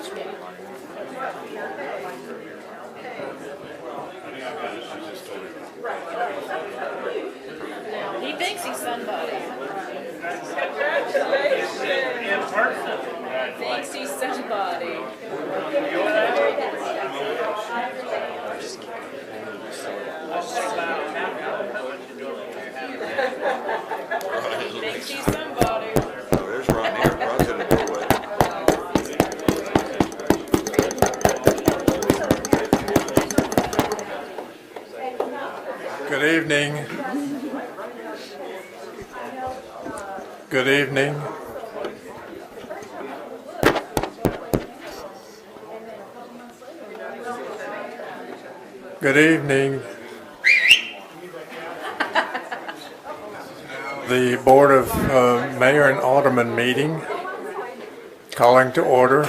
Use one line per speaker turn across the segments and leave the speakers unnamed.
He thinks he's somebody. Thinks he's somebody. Thinks he's somebody.
Oh, there's Ron here. Ron's in the doorway.
Good evening. Good evening. Good evening. The Board of Mayor and Alderman meeting, calling to order.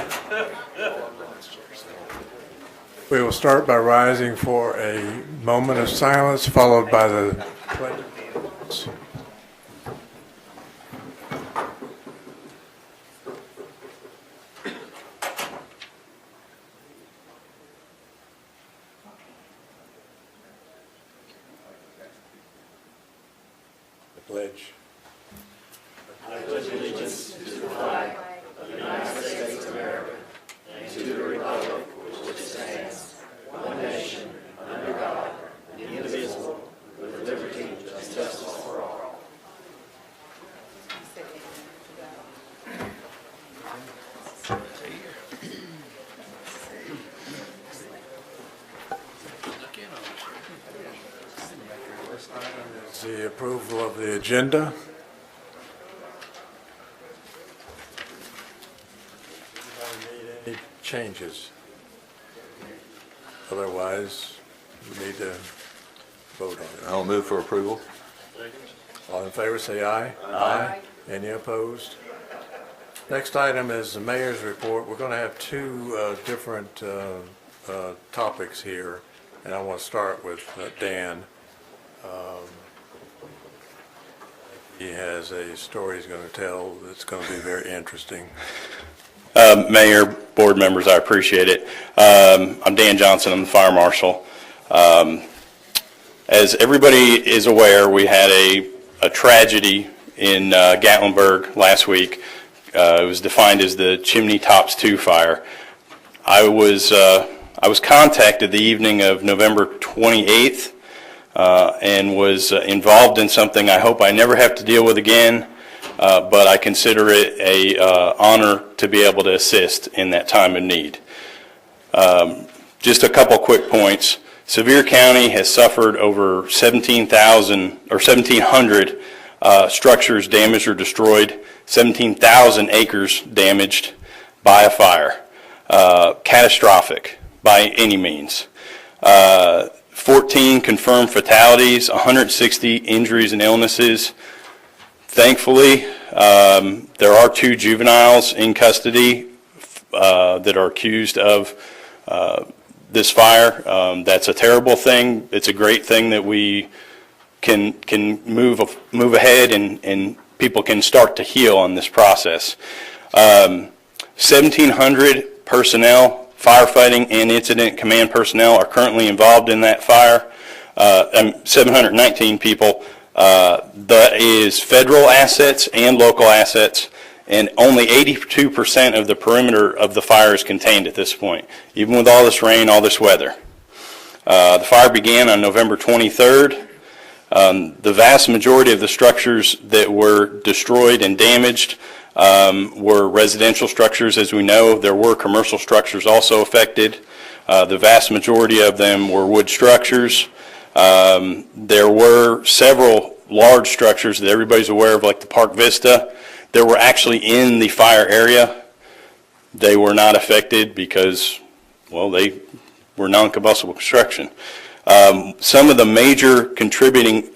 We will start by rising for a moment of silence, followed by the pledge. The pledge. The approval of the agenda. Any changes? Otherwise, we need to vote on it.
I'll move for approval.
All in favor, say aye. Aye. Any opposed? Next item is the mayor's report. We're going to have two different topics here, and I want to start with Dan. He has a story he's going to tell that's going to be very interesting.
Mayor, board members, I appreciate it. I'm Dan Johnson. I'm the fire marshal. As everybody is aware, we had a tragedy in Gatlinburg last week. It was defined as the Chimney Tops 2 fire. I was contacted the evening of November 28th and was involved in something I hope I never have to deal with again. But I consider it a honor to be able to assist in that time of need. Just a couple quick points. Sevier County has suffered over 1,700 structures damaged or destroyed, 17,000 acres damaged by a fire. Catastrophic by any means. 14 confirmed fatalities, 160 injuries and illnesses. Thankfully, there are 2 juveniles in custody that are accused of this fire. That's a terrible thing. It's a great thing that we can move ahead and people can start to heal on this process. 1,700 personnel, firefighting and incident command personnel are currently involved in that fire. 719 people. That is federal assets and local assets, and only 82% of the perimeter of the fire is contained at this point, even with all this rain, all this weather. The fire began on November 23rd. The vast majority of the structures that were destroyed and damaged were residential structures. As we know, there were commercial structures also affected. The vast majority of them were wood structures. There were several large structures that everybody's aware of, like the Park Vista. They were actually in the fire area. They were not affected because, well, they were non-combustible construction. Some of the major contributing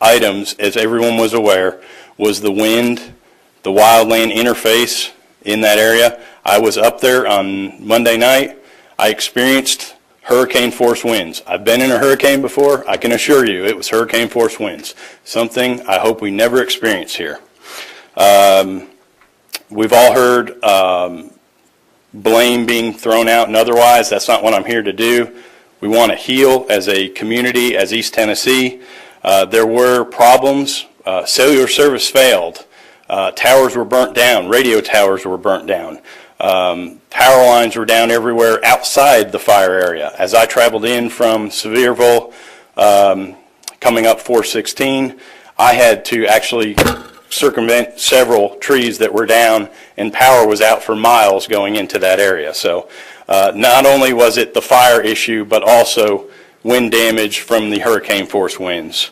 items, as everyone was aware, was the wind, the wildland interface in that area. I was up there on Monday night. I experienced hurricane force winds. I've been in a hurricane before. I can assure you it was hurricane force winds. Something I hope we never experience here. We've all heard blame being thrown out and otherwise. That's not what I'm here to do. We want to heal as a community, as East Tennessee. There were problems. Cellular service failed. Towers were burnt down. Radio towers were burnt down. Power lines were down everywhere outside the fire area. As I traveled in from Sevierville, coming up 416, I had to actually circumvent several trees that were down, and power was out for miles going into that area. So not only was it the fire issue, but also wind damage from the hurricane force winds.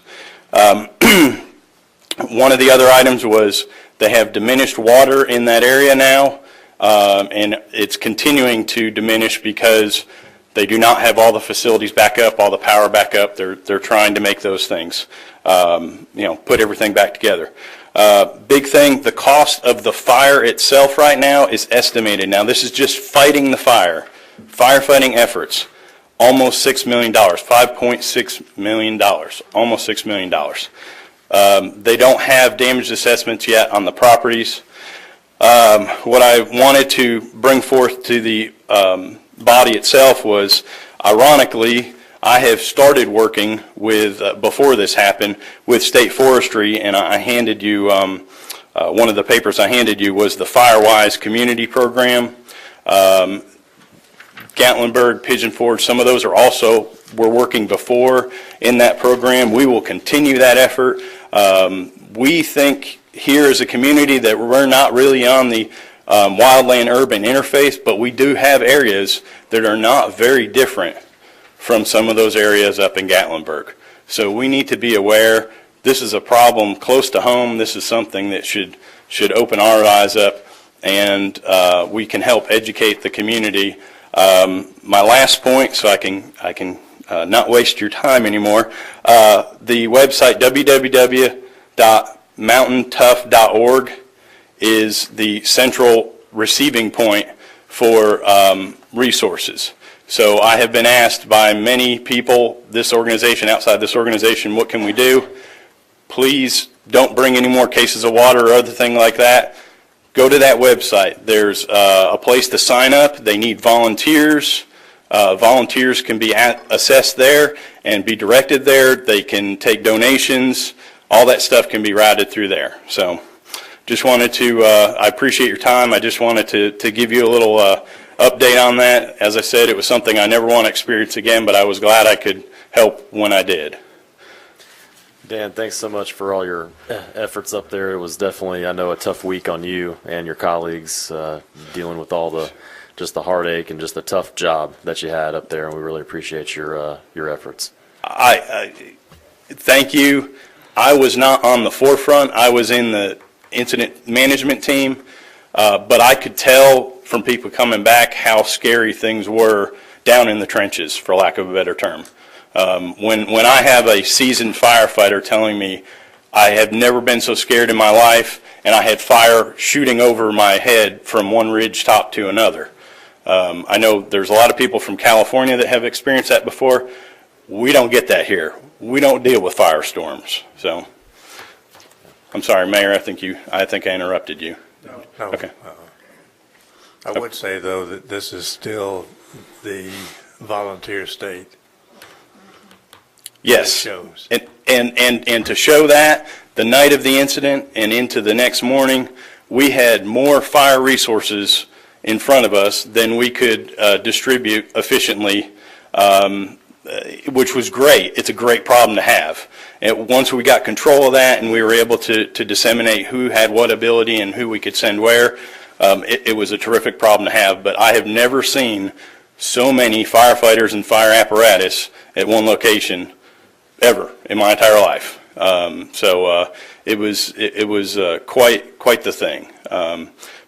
One of the other items was they have diminished water in that area now, and it's continuing to diminish because they do not have all the facilities back up, all the power back up. They're trying to make those things, put everything back together. Big thing, the cost of the fire itself right now is estimated. Now, this is just fighting the fire, firefighting efforts, almost $6 million, $5.6 million, almost $6 million. They don't have damage assessments yet on the properties. What I wanted to bring forth to the body itself was, ironically, I have started working with, before this happened, with State Forestry, and I handed you, one of the papers I handed you was the Firewise Community Program. Gatlinburg, Pigeon Forge, some of those are also, were working before in that program. We will continue that effort. We think here as a community that we're not really on the wildland-urban interface, but we do have areas that are not very different from some of those areas up in Gatlinburg. So we need to be aware this is a problem close to home. This is something that should open our eyes up, and we can help educate the community. My last point, so I can not waste your time anymore, the website www.mountaintough.org is the central receiving point for resources. So I have been asked by many people, this organization, outside this organization, what can we do? Please don't bring any more cases of water or other thing like that. Go to that website. There's a place to sign up. They need volunteers. Volunteers can be assessed there and be directed there. They can take donations. All that stuff can be routed through there. So just wanted to, I appreciate your time. I just wanted to give you a little update on that. As I said, it was something I never want to experience again, but I was glad I could help when I did.
Dan, thanks so much for all your efforts up there. It was definitely, I know, a tough week on you and your colleagues dealing with all the, just the heartache and just the tough job that you had up there, and we really appreciate your efforts.
I thank you. I was not on the forefront. I was in the incident management team, but I could tell from people coming back how scary things were down in the trenches, for lack of a better term. When I have a seasoned firefighter telling me I have never been so scared in my life, and I had fire shooting over my head from one ridge top to another. I know there's a lot of people from California that have experienced that before. We don't get that here. We don't deal with firestorms. So I'm sorry, Mayor, I think I interrupted you.
No.
Okay.
I would say, though, that this is still the volunteer state.
Yes.
It shows.
And to show that, the night of the incident and into the next morning, we had more fire resources in front of us than we could distribute efficiently, which was great. It's a great problem to have. And once we got control of that and we were able to disseminate who had what ability and who we could send where, it was a terrific problem to have. But I have never seen so many firefighters and fire apparatus at one location ever in my entire life. It was quite the thing.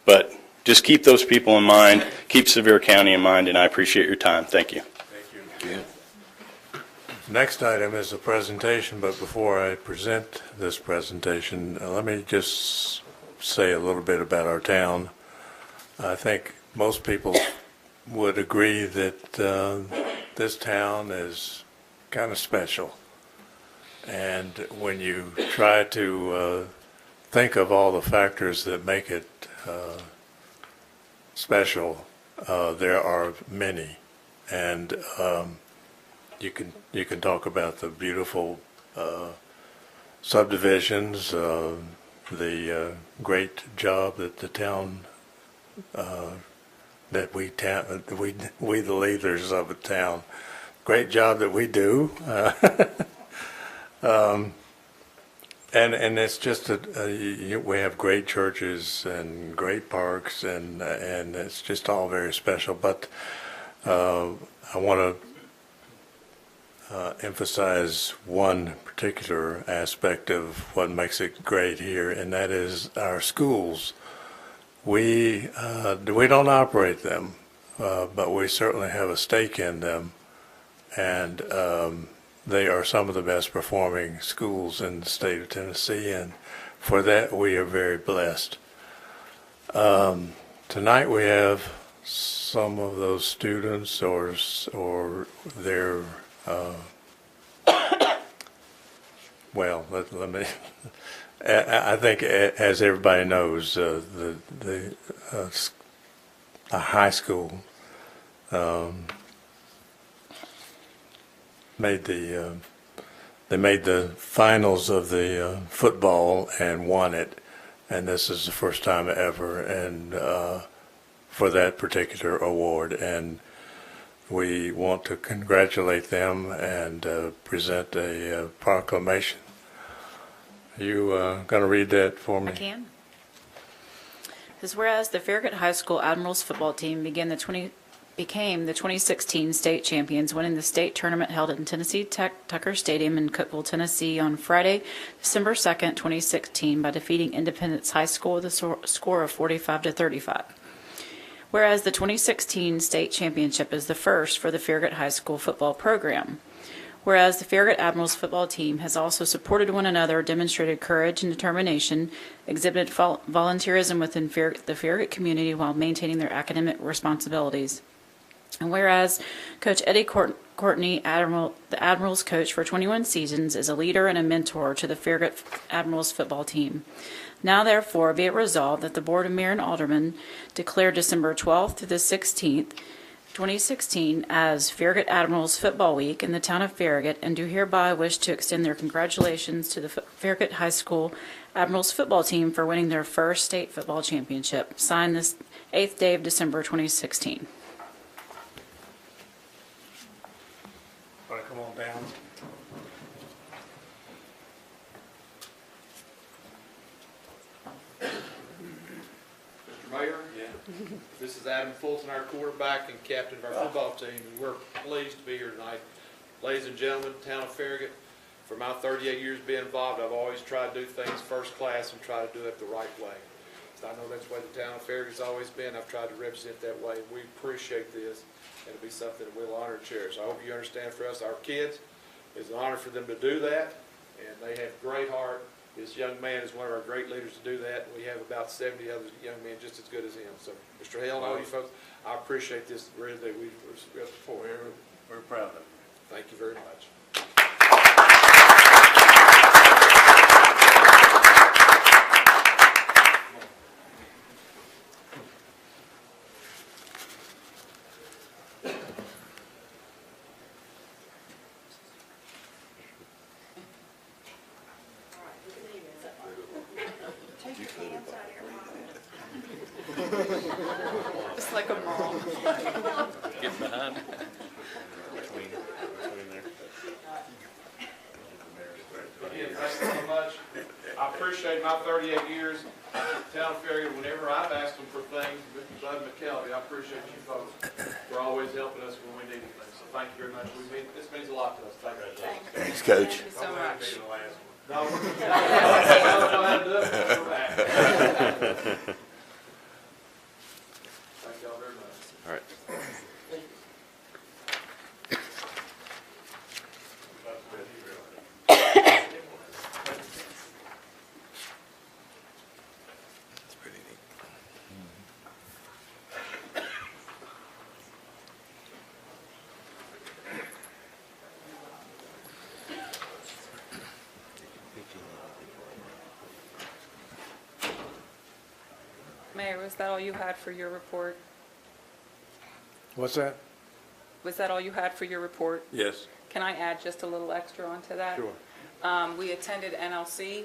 But just keep those people in mind, keep Sevier County in mind, and I appreciate your time. Thank you.
Thank you. Next item is a presentation, but before I present this presentation, let me just say a little bit about our town. I think most people would agree that this town is kind of special. And when you try to think of all the factors that make it special, there are many, and you can talk about the beautiful subdivisions, the great job that the town that we the leaders of the town, great job that we do, and it's just we have great churches and great parks, and it's just all very special. But I want to emphasize one particular aspect of what makes it great here, and that is our schools. We don't operate them, but we certainly have a stake in them, and they are some of the best performing schools in the state of Tennessee, and for that we are very blessed. Tonight we have some of those students or their well, let me. I think, as everybody knows, the high school made the finals of the football and won it, and this is the first time ever, and for that particular award, and we want to congratulate them and present a proclamation. You going to read that for me?
I can. This is whereas the Farragut High School Admirals football team became the 2016 state champions, winning the state tournament held in Tennessee Tucker Stadium in Cookeville, Tennessee on Friday, December 2nd, 2016 by defeating Independence High School with a score of 45-35. Whereas the 2016 state championship is the first for the Farragut High School football program. Whereas the Farragut Admirals football team has also supported one another, demonstrated courage and determination, exhibited volunteerism within the Farragut community while maintaining their academic responsibilities. And whereas Coach Eddie Courtney, the Admirals coach for 21 seasons, is a leader and a mentor to the Farragut Admirals football team. Now, therefore, be it resolved that the Board of Mayor and Aldermen declare December 12th through the 16th, 2016 as Farragut Admirals Football Week in the town of Farragut, and do hereby wish to extend their congratulations to the Farragut High School Admirals football team for winning their first state football championship. Signed this 8th day of December 2016.
Want to come on down?
Mr. Mayor? This is Adam Fulton, our quarterback and captain of our football team, and we're pleased to be here tonight. Ladies and gentlemen, town of Farragut, for my 38 years being involved, I've always tried to do things first class and try to do it the right way. So I know that's the way the town of Farragut's always been. I've tried to represent that way. We appreciate this, and it'll be something that we'll honor and cherish. I hope you understand for us, our kids, it's an honor for them to do that, and they have great heart. This young man is one of our great leaders to do that. We have about 70 other young men just as good as him. So, Mr. Hale and all you folks, I appreciate this really that we're for.
We're proud of it.
Thank you very much.
Just like a mom.
Get behind. Between there.
Again, thank you so much. I appreciate my 38 years. Town Farragut, whenever I've asked them for things, Mr. Bud McKelvey, I appreciate you folks for always helping us when we need anything. So thank you very much. This means a lot to us. Thank you.
Thanks, Coach.
Thank you so much.
No, I don't know how to do it. We're back. Thank y'all very much.
All right.
That's pretty neat.
Mayor, was that all you had for your report?
What's that?
Was that all you had for your report?
Yes.
Can I add just a little extra onto that?
Sure.
We attended NLC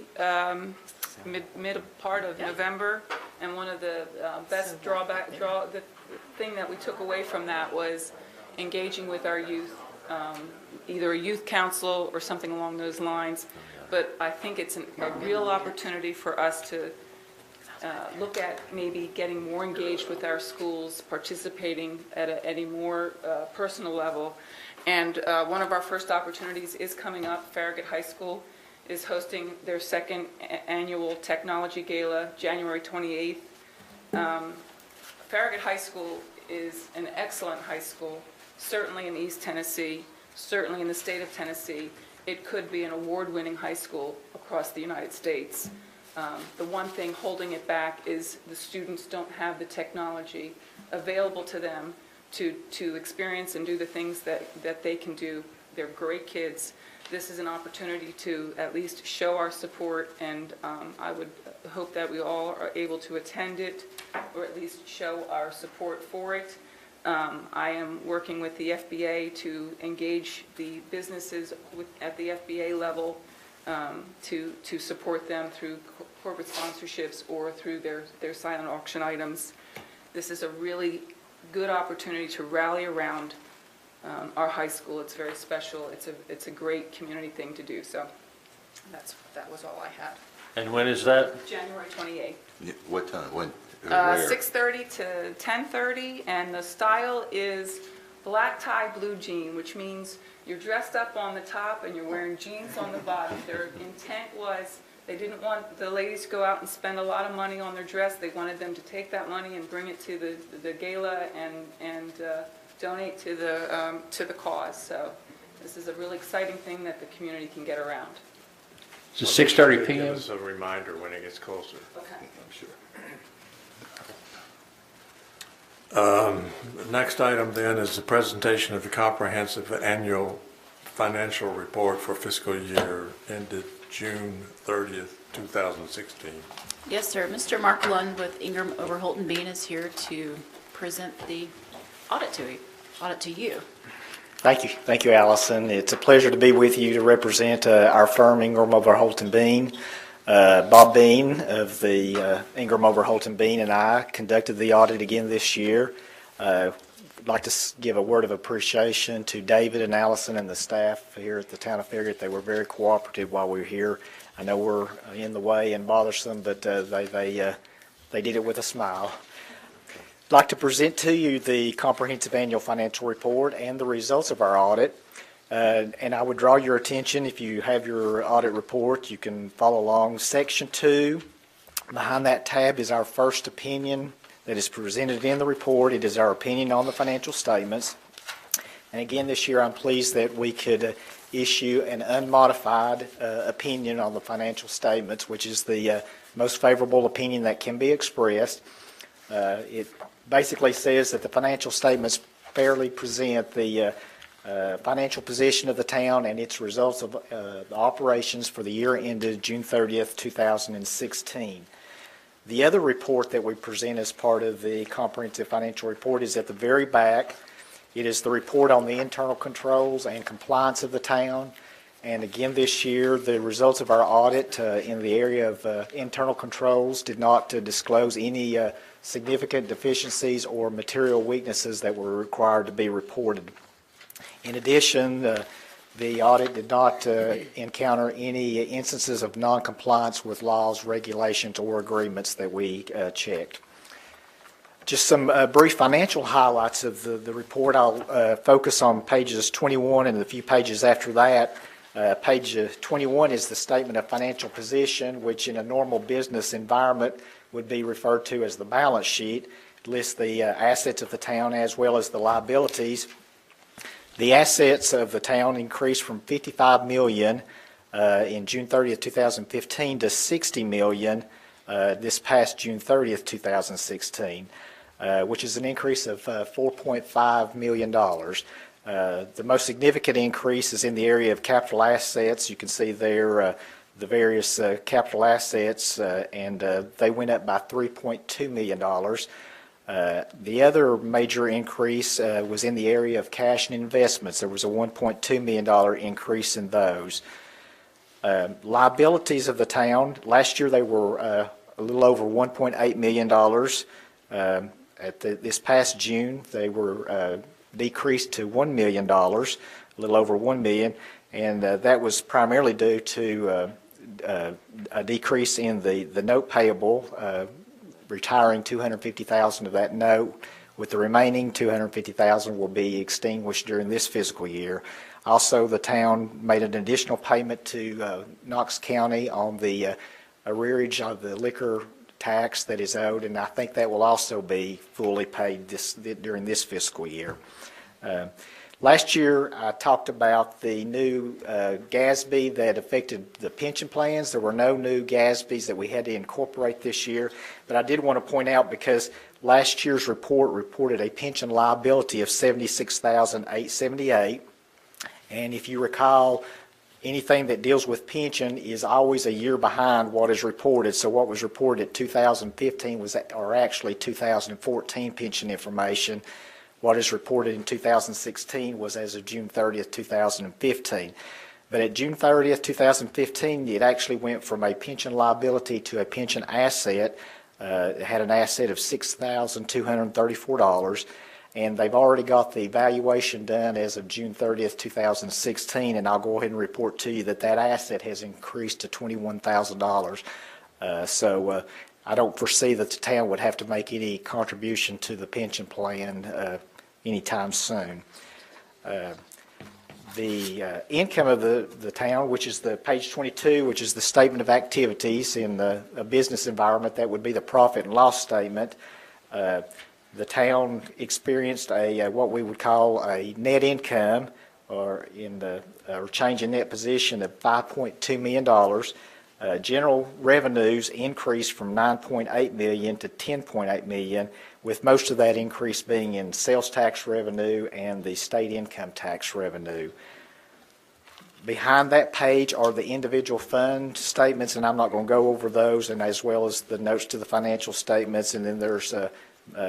mid part of November, and one of the best the thing that we took away from that was engaging with our youth, either a youth council or something along those lines. But I think it's a real opportunity for us to look at maybe getting more engaged with our schools, participating at a more personal level. And one of our first opportunities is coming up. Farragut High School is hosting their second annual Technology Gala, January 28th. Farragut High School is an excellent high school, certainly in East Tennessee, certainly in the state of Tennessee. It could be an award-winning high school across the United States. The one thing holding it back is the students don't have the technology available to them to experience and do the things that they can do. They're great kids. This is an opportunity to at least show our support, and I would hope that we all are able to attend it, or at least show our support for it. I am working with the FBA to engage the businesses at the FBA level to support them through corporate sponsorships or through their silent auction items. This is a really good opportunity to rally around our high school. It's very special. It's a great community thing to do. So that was all I had.
And when is that?
January 28th.
Yeah, what time? When? Where?
6:30 to 10:30, and the style is black tie, blue jean, which means you're dressed up on the top and you're wearing jeans on the bottom. Their intent was they didn't want the ladies to go out and spend a lot of money on their dress. They wanted them to take that money and bring it to the gala and donate to the cause. So this is a really exciting thing that the community can get around.
So 6:30
Give
p.m.?
us a reminder when it gets closer.
Okay.
I'm sure.
Next item then is the presentation of the comprehensive annual financial report for fiscal year ended June 30th, 2016.
Yes, sir. Mr. Mark Lund with Ingram Overholt and Bean is here to present the audit to you.
Thank you, Allison. It's a pleasure to be with you to represent our firm, Ingram Overholt and Bean. Bob Bean of the Ingram Overholt and Bean and I conducted the audit again this year. I'd like to give a word of appreciation to David and Allison and the staff here at the town of Farragut. They were very cooperative while we were here. I know we're in the way and bothersome, but they did it with a smile. I'd like to present to you the comprehensive annual financial report and the results of our audit. And I would draw your attention, if you have your audit report, you can follow along. Section 2, behind that tab is our first opinion that is presented in the report. It is our opinion on the financial statements. And again, this year I'm pleased that we could issue an unmodified opinion on the financial statements, which is the most favorable opinion that can be expressed. It basically says that the financial statements fairly present the financial position of the town and its results of the operations for the year ended June 30th, 2016. The other report that we present as part of the comprehensive financial report is at the very back. It is the report on the internal controls and compliance of the town. And again this year, the results of our audit in the area of internal controls did not disclose any significant deficiencies or material weaknesses that were required to be reported. In addition, the audit did not encounter any instances of noncompliance with laws, regulations, or agreements that we checked. Just some brief financial highlights of the report. I'll focus on pages 21 and the few pages after that. Page 21 is the statement of financial position, which in a normal business environment would be referred to as the balance sheet. It lists the assets of the town as well as the liabilities. The assets of the town increased from $55 million in June 30th, 2015 to $60 million this past June 30th, 2016, which is an increase of $4.5 million. The most significant increase is in the area of capital assets. You can see there the various capital assets, and they went up by $3.2 million. The other major increase was in the area of cash and investments. There was a $1.2 million increase in those. Liabilities of the town, last year they were a little over $1.8 million. This past June, they were decreased to $1 million, a little over $1 million, and that was primarily due to a decrease in the note payable, retiring $250,000 of that note, with the remaining $250,000 will be extinguished during this fiscal year. Also, the town made an additional payment to Knox County on the arrearage of the liquor tax that is owed, and I think that will also be fully paid during this fiscal year. Last year, I talked about the new GASB that affected the pension plans. There were no new GASBs that we had to incorporate this year, but I did want to point out because last year's report reported a pension liability of $76,878, and if you recall, anything that deals with pension is always a year behind what is reported. So what was reported at 2015 or actually 2014 pension information. What is reported in 2016 was as of June 30th, 2015. But at June 30th, 2015, it actually went from a pension liability to a pension asset. It had an asset of $6,234, and they've already got the valuation done as of June 30th, 2016, and I'll go ahead and report to you that that asset has increased to $21,000. So I don't foresee that the town would have to make any contribution to the pension plan anytime soon. The income of the town, which is the page 22, which is the statement of activities in the business environment, that would be the profit and loss statement. The town experienced a what we would call a net income, or change in net position of $5.2 million. General revenues increased from $9.8 million to $10.8 million, with most of that increase being in sales tax revenue and the state income tax revenue. Behind that page are the individual fund statements, and I'm not going to go over those, and as well as the notes to the financial statements, and then there's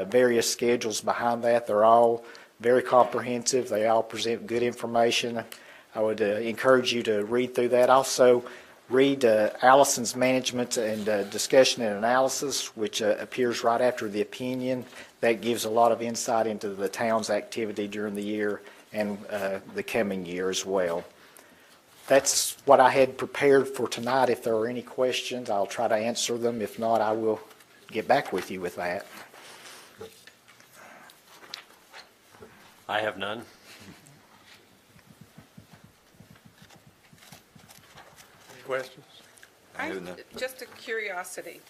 various schedules behind that. They're all very comprehensive. They all present good information. I would encourage you to read through that. Also, read Allison's management and discussion and analysis, which appears right after the opinion. That gives a lot of insight into the town's activity during the year and the coming year as well. That's what I had prepared for tonight. If there are any questions, I'll try to answer them. If not, I will get back with you with that.
I have none.
Any questions?
Just a curiosity.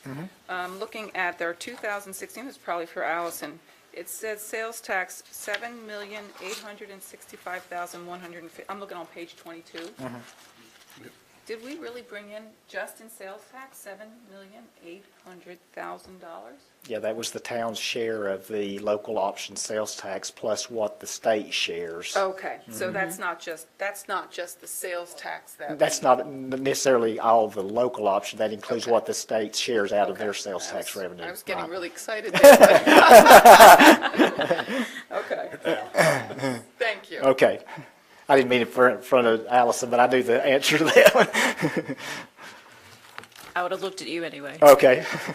Looking at their 2016, it's probably for Allison. It says sales tax $7,865,150. I'm looking on page 22. Did we really bring in just in sales tax $7,800,000?
Yeah, that was the town's share of the local option sales tax plus what the state shares.
Okay, so that's not just the sales tax that.
That's not necessarily all of the local option. That includes what the state shares out of their sales tax revenue.
I was getting
Right.
really excited there. Okay. Thank you.
Okay. I didn't mean it in front of Allison, but I knew the answer to that one.
I would have looked at you anyway.
Okay.
If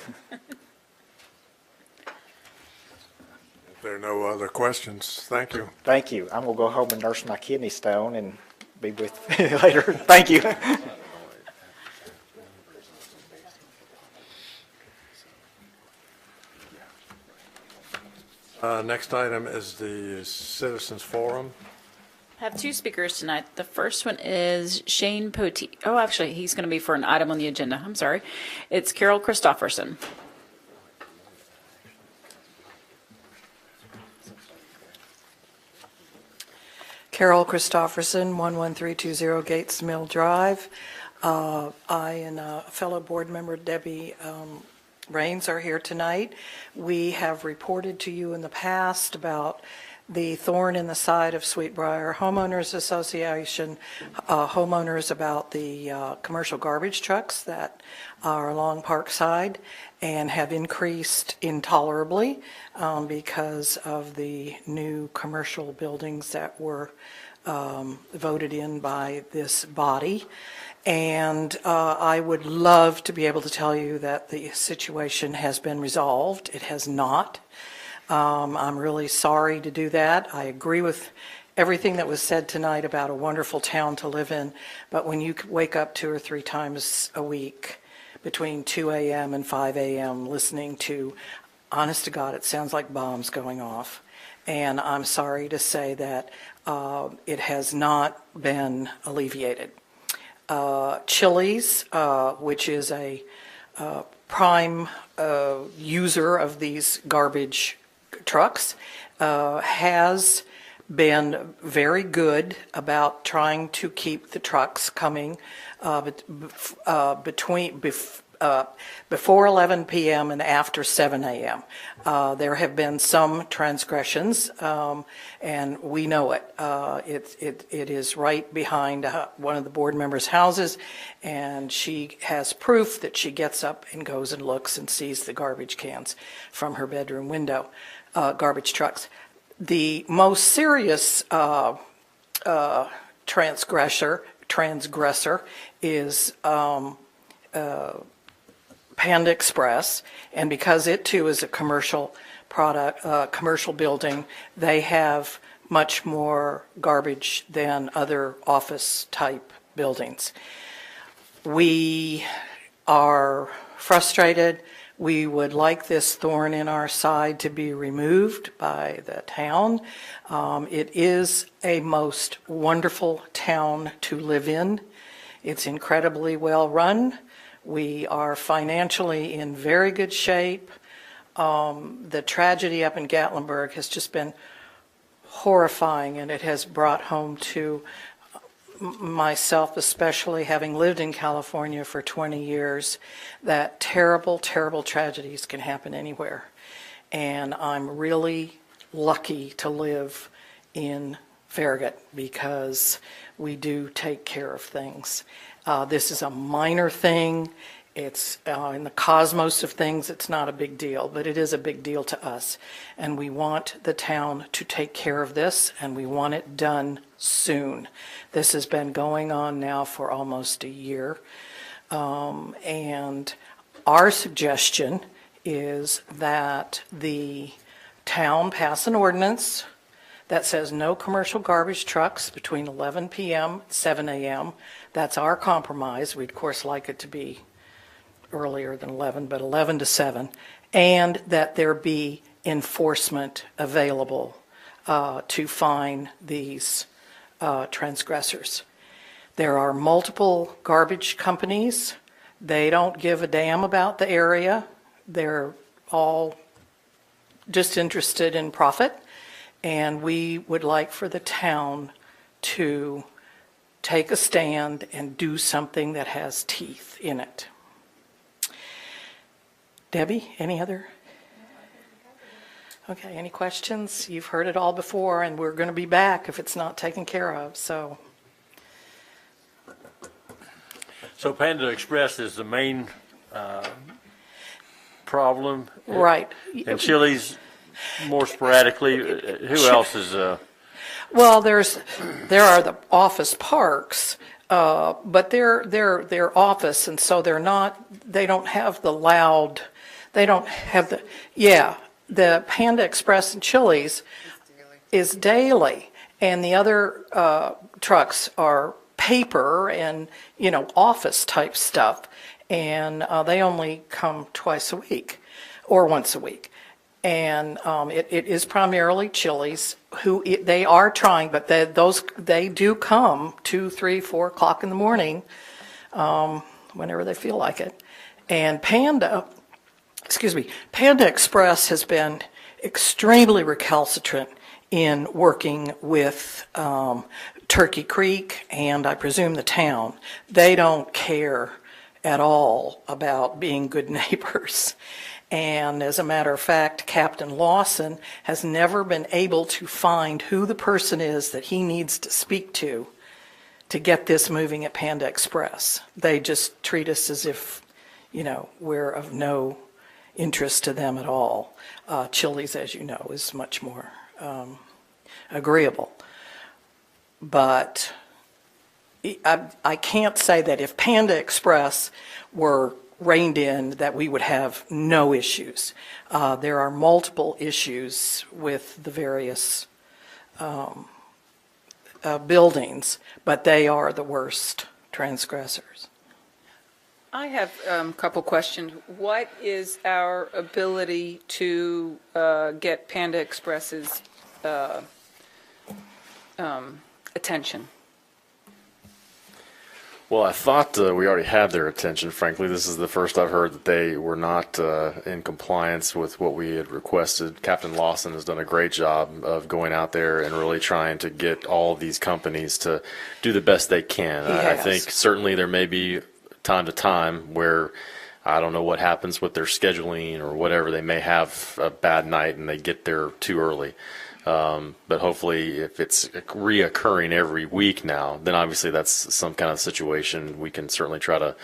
there are no other questions, thank you.
Thank you. I'm going to go home and nurse my kidney stone and be with you later. Thank you.
Next item is the Citizens Forum.
I have two speakers tonight. The first one is Shane Poteet. Oh, actually, he's going to be for an item on the agenda. I'm sorry. It's Carol Christofferson.
Carol Christofferson, 11320 Gates Mill Drive. I and a fellow board member, Debbie Raines, are here tonight. We have reported to you in the past about the thorn in the side of Sweetbriar Homeowners Association, homeowners about the commercial garbage trucks that are along Parkside and have increased intolerably because of the new commercial buildings that were voted in by this body. And I would love to be able to tell you that the situation has been resolved. It has not. I'm really sorry to do that. I agree with everything that was said tonight about a wonderful town to live in, but when you wake up 2 or 3 times a week between 2 a.m. and 5 a.m. listening to, honest to God, it sounds like bombs going off. And I'm sorry to say that it has not been alleviated. Chili's, which is a prime user of these garbage trucks, has been very good about trying to keep the trucks coming before 11 p.m. and after 7 a.m. There have been some transgressions, and we know it. It is right behind one of the board members' houses, and she has proof that she gets up and goes and looks and sees the garbage cans from her bedroom window, garbage trucks. The most serious transgressor is Panda Express, and because it too is a commercial product, commercial building, they have much more garbage than other office type buildings. We are frustrated. We would like this thorn in our side to be removed by the town. It is a most wonderful town to live in. It's incredibly well run. We are financially in very good shape. The tragedy up in Gatlinburg has just been horrifying, and it has brought home to myself, especially having lived in California for 20 years, that terrible, terrible tragedies can happen anywhere. And I'm really lucky to live in Farragut because we do take care of things. This is a minor thing. It's in the cosmos of things, it's not a big deal, but it is a big deal to us. And we want the town to take care of this, and we want it done soon. This has been going on now for almost a year. And our suggestion is that the town pass an ordinance that says no commercial garbage trucks between 11 p.m. and 7 a.m. That's our compromise. We'd, of course, like it to be earlier than 11, but 11 to 7. And that there be enforcement available to fine these transgressors. There are multiple garbage companies. They don't give a damn about the area. They're all just interested in profit. And we would like for the town to take a stand and do something that has teeth in it. Debbie, any other? Okay, any questions? You've heard it all before, and we're going to be back if it's not taken care of, so.
So Panda Express is the main problem?
Right.
And Chili's more sporadically? Who else is?
Well, there are the office parks, but they're office, and so they don't have the loud, the Panda Express and Chili's is daily, and the other trucks are paper and, office type stuff, and they only come twice a week or once a week. And it is primarily Chili's they are trying, but they do come 2, 3, 4 o'clock in the morning, whenever they feel like it. And Panda Express has been extremely recalcitrant in working with Turkey Creek and I presume the town. They don't care at all about being good neighbors. And as a matter of fact, Captain Lawson has never been able to find who the person is that he needs to speak to get this moving at Panda Express. They just treat us as if, we're of no interest to them at all. Chili's, as you know, is much more agreeable. But I can't say that if Panda Express were reined in that we would have no issues. There are multiple issues with the various buildings, but they are the worst transgressors.
I have a couple questions. What is our ability to get Panda Express's attention?
Well, I thought we already had their attention, frankly. This is the first I've heard that they were not in compliance with what we had requested. Captain Lawson has done a great job of going out there and really trying to get all these companies to do the best they can. I think certainly there may be time to time where I don't know what happens with their scheduling or whatever. They may have a bad night and they get there too early. But hopefully if it's reoccurring every week now, then obviously that's some kind of situation. We can certainly try to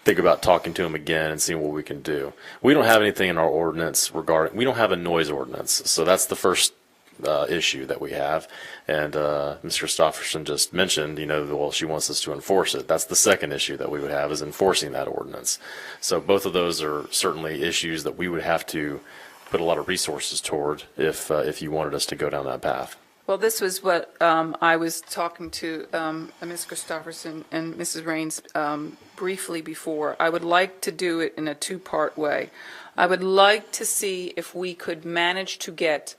think about talking to them again and seeing what we can do. We don't have anything in our ordinance we don't have a noise ordinance. So that's the first issue that we have. And Mr. Christopherson just mentioned, well, she wants us to enforce it. That's the second issue that we would have, is enforcing that ordinance. So both of those are certainly issues that we would have to put a lot of resources toward if you wanted us to go down that path.
Well, this was what I was talking to Ms. Christopherson and Mrs. Raines briefly before. I would like to do it in a two-part way. I would like to see if we could manage to get,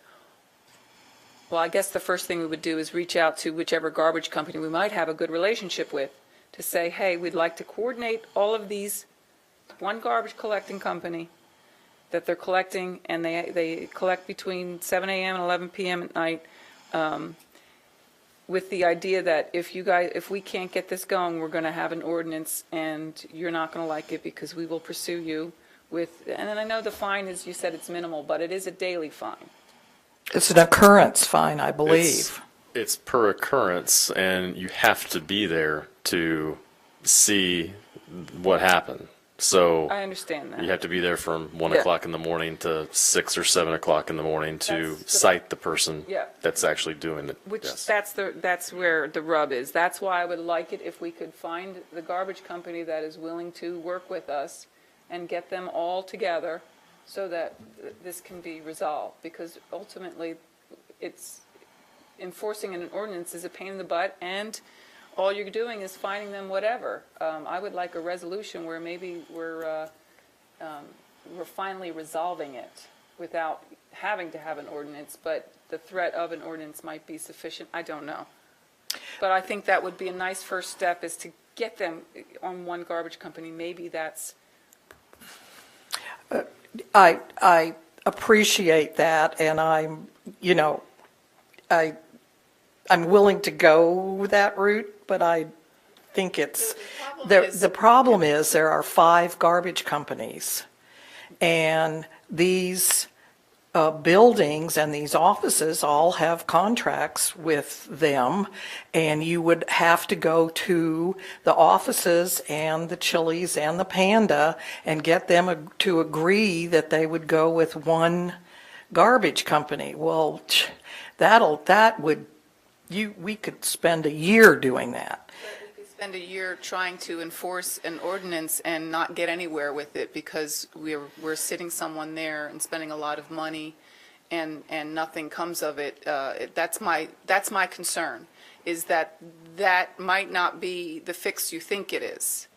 well, I guess the first thing we would do is reach out to whichever garbage company we might have a good relationship with to say, hey, we'd like to coordinate all of these, one garbage collecting company, that they're collecting, and they collect between 7 a.m. and 11 p.m. at night, with the idea that if we can't get this going, we're going to have an ordinance, and you're not going to like it because we will pursue you with. And then I know the fine is, you said it's minimal, but it is a daily fine.
It's an occurrence fine, I believe.
It's per occurrence, and you have to be there to see what happened. So
I understand that.
you have to be there from 1 o'clock in the morning to 6 or 7 o'clock in the morning to cite the person that's actually doing it.
Which that's where the rub is. That's why I would like it if we could find the garbage company that is willing to work with us and get them all together so that this can be resolved. Because ultimately, it's enforcing an ordinance is a pain in the butt, and all you're doing is finding them whatever. I would like a resolution where maybe we're finally resolving it without having to have an ordinance, but the threat of an ordinance might be sufficient. I don't know. But I think that would be a nice first step, is to get them on one garbage company. Maybe that's...
I appreciate that, and I'm willing to go that route, but I think it's the problem is there are 5 garbage companies, and these buildings and these offices all have contracts with them, and you would have to go to the offices and the Chili's and the Panda and get them to agree that they would go with one garbage company. Well, we could spend a year doing that.
We could spend a year trying to enforce an ordinance and not get anywhere with it because we're sitting someone there and spending a lot of money and nothing comes of it. That's my concern, is that might not be the fix you think it is.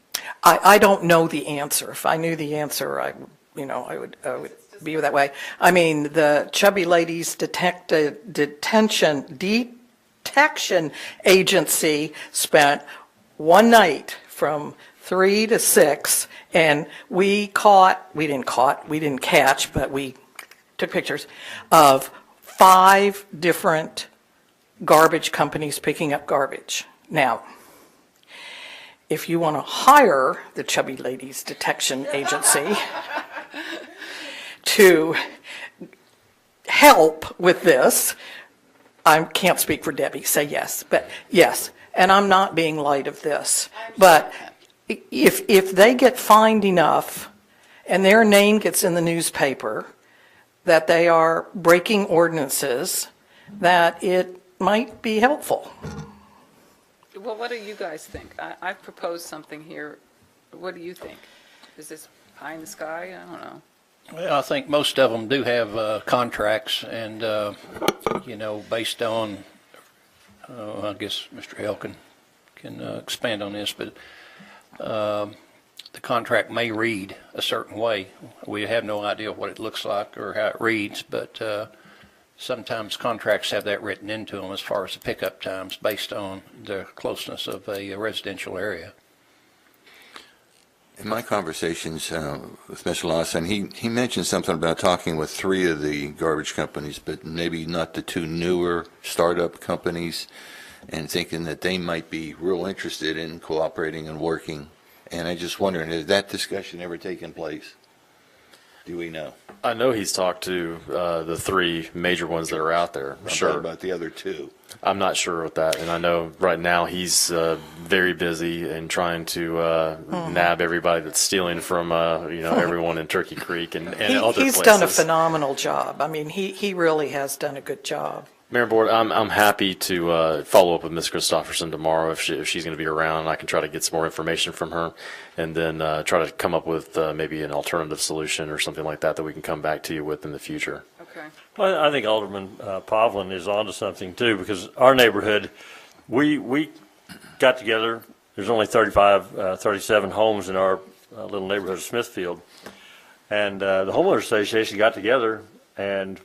I don't know the answer. If I knew the answer, I would be that way. I mean, the Chubby Ladies Detection Agency spent one night from 3 to 6, and we didn't catch, but we took pictures of 5 different garbage companies picking up garbage. Now, if you want to hire the Chubby Ladies Detection Agency to help with this. I can't speak for Debbie, say yes, but yes, and I'm not being light of this. But if they get fined enough and their name gets in the newspaper that they are breaking ordinances, that it might be helpful.
Well, what do you guys think? I've proposed something here. What do you think? Is this pie in the sky? I don't know.
Well, I think most of them do have contracts, and based on, I guess Mr. Hale can expand on this, but the contract may read a certain way. We have no idea what it looks like or how it reads, but sometimes contracts have that written into them as far as the pickup times based on the closeness of a residential area.
In my conversations with Mr. Lawson, he mentioned something about talking with 3 of the garbage companies, but maybe not the 2 newer startup companies, and thinking that they might be real interested in cooperating and working. And I just wondering, has that discussion ever taken place? Do we know?
I know he's talked to the 3 major ones that are out there.
I'm
Sure.
talking about the other 2.
I'm not sure with that, and I know right now he's very busy in trying to nab everybody that's stealing from everyone in Turkey Creek and other places.
He's done a phenomenal job. I mean, he really has done a good job.
Mayor Board, I'm happy to follow up with Ms. Christofferson tomorrow if she's going to be around. I can try to get some more information from her, and then try to come up with maybe an alternative solution or something like that we can come back to you with in the future.
Okay.
Well, I think Alderman Pavlin is onto something too, because our neighborhood, we got together. There's only 37 homes in our little neighborhood of Smithfield, and the homeowners association got together and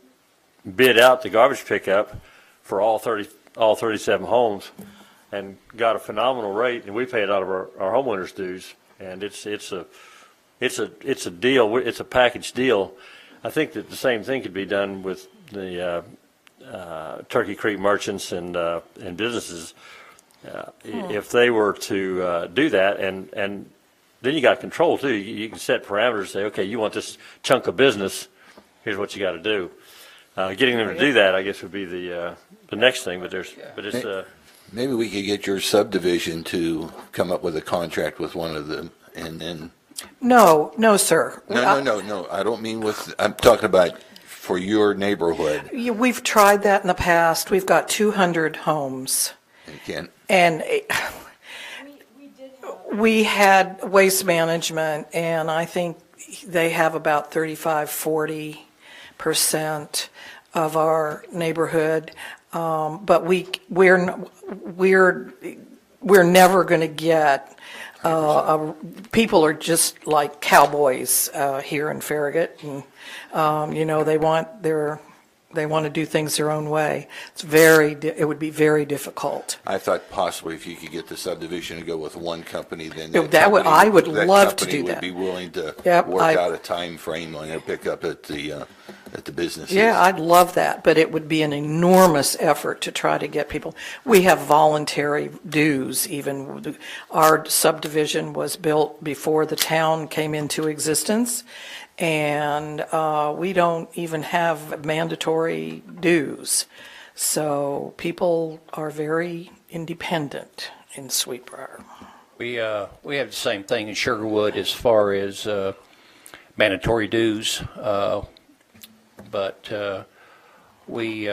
bid out the garbage pickup for all 37 homes, and got a phenomenal rate, and we paid out of our homeowners dues, and it's a deal. It's a package deal. I think that the same thing could be done with the Turkey Creek merchants and businesses if they were to do that, and then you got control too. You can set parameters, say, okay, you want this chunk of business, here's what you got to do. Getting them to do that, I guess, would be the next thing. But it's
Maybe we could get your subdivision to come up with a contract with one of them, and then.
No, sir.
No. I don't mean with. I'm talking about for your neighborhood.
We've tried that in the past. We've got 200 homes. And we had Waste Management, and I think they have about 35-40% of our neighborhood, but we're never going to get. People are just like cowboys here in Farragut, and they want to do things their own way. It would be very difficult.
I thought possibly if you could get the subdivision to go with one company, then
I would love to do that.
Would be willing to work out a time frame on their pickup at the businesses.
Yeah, I'd love that, but it would be an enormous effort to try to get people. We have voluntary dues. Even our subdivision was built before the town came into existence, and we don't even have mandatory dues. So people are very independent in Sweetbriar.
We have the same thing in Sugarwood as far as mandatory dues, but we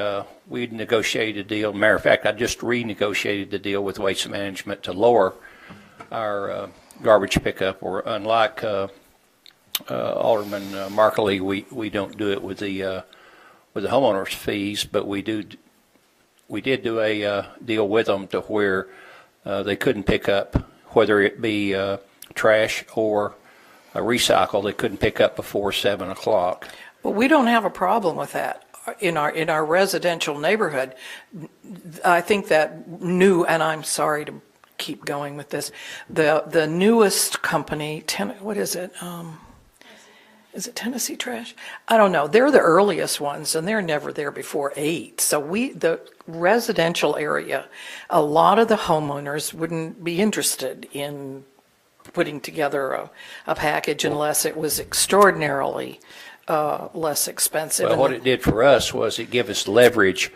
negotiated a deal. Matter of fact, I just renegotiated the deal with Waste Management to lower our garbage pickup. Or unlike Alderman Markley, we don't do it with the homeowners' fees, but we did do a deal with them to where they couldn't pick up, whether it be trash or a recycle, they couldn't pick up before 7 o'clock.
Well, we don't have a problem with that. In our residential neighborhood, I think that new, and I'm sorry to keep going with this, the newest company, what is it? Is it Tennessee Trash? I don't know. They're the earliest ones, and they're never there before 8. So the residential area, a lot of the homeowners wouldn't be interested in putting together a package unless it was extraordinarily less expensive.
Well, what it did for us was it gave us leverage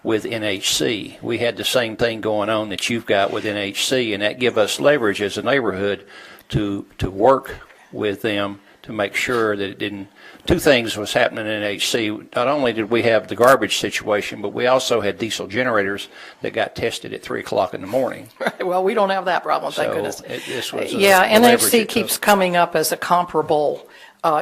with NHC. We had the same thing going on that you've got with NHC, and that gave us leverage as a neighborhood to work with them to make sure that it didn't. Two things was happening in NHC. Not only did we have the garbage situation, but we also had diesel generators that got tested at 3 o'clock in the morning.
Well, we don't have that problem, thank
So
goodness.
this was
Yeah,
a leverage
NHC
it
keeps
took.
coming up as a comparable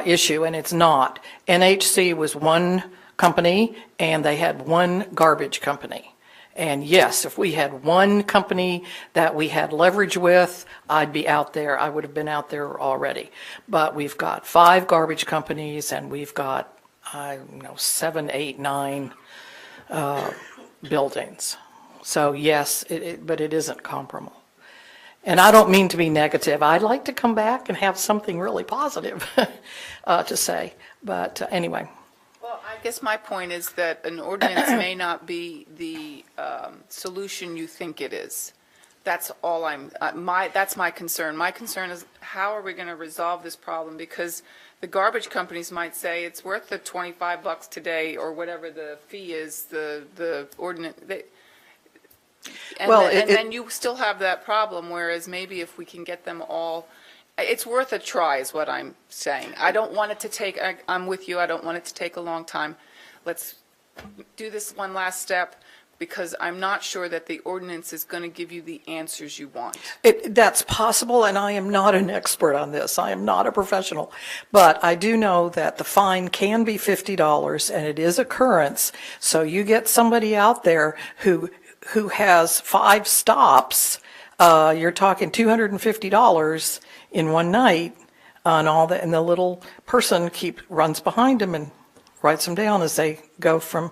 issue, and it's not. NHC was one company, and they had one garbage company. And yes, if we had one company that we had leverage with, I'd be out there. I would have been out there already. But we've got 5 garbage companies, and we've got, 7, 8, 9 buildings. So yes, but it isn't comparable. And I don't mean to be negative. I'd like to come back and have something really positive to say. But anyway.
Well, I guess my point is that an ordinance may not be the solution you think it is. That's all that's my concern. My concern is how are we going to resolve this problem? Because the garbage companies might say it's worth the $25 today or whatever the fee is, the ordinance. And then you still have that problem, whereas maybe if we can get them all, it's worth a try is what I'm saying. I don't want it to take, I'm with you, I don't want it to take a long time. Let's do this one last step, because I'm not sure that the ordinance is going to give you the answers you want.
That's possible, and I am not an expert on this. I am not a professional. But I do know that the fine can be $50, and it is occurrence. So you get somebody out there who has 5 stops, you're talking $250 in one night on all that, and the little person runs behind him and writes them down as they go from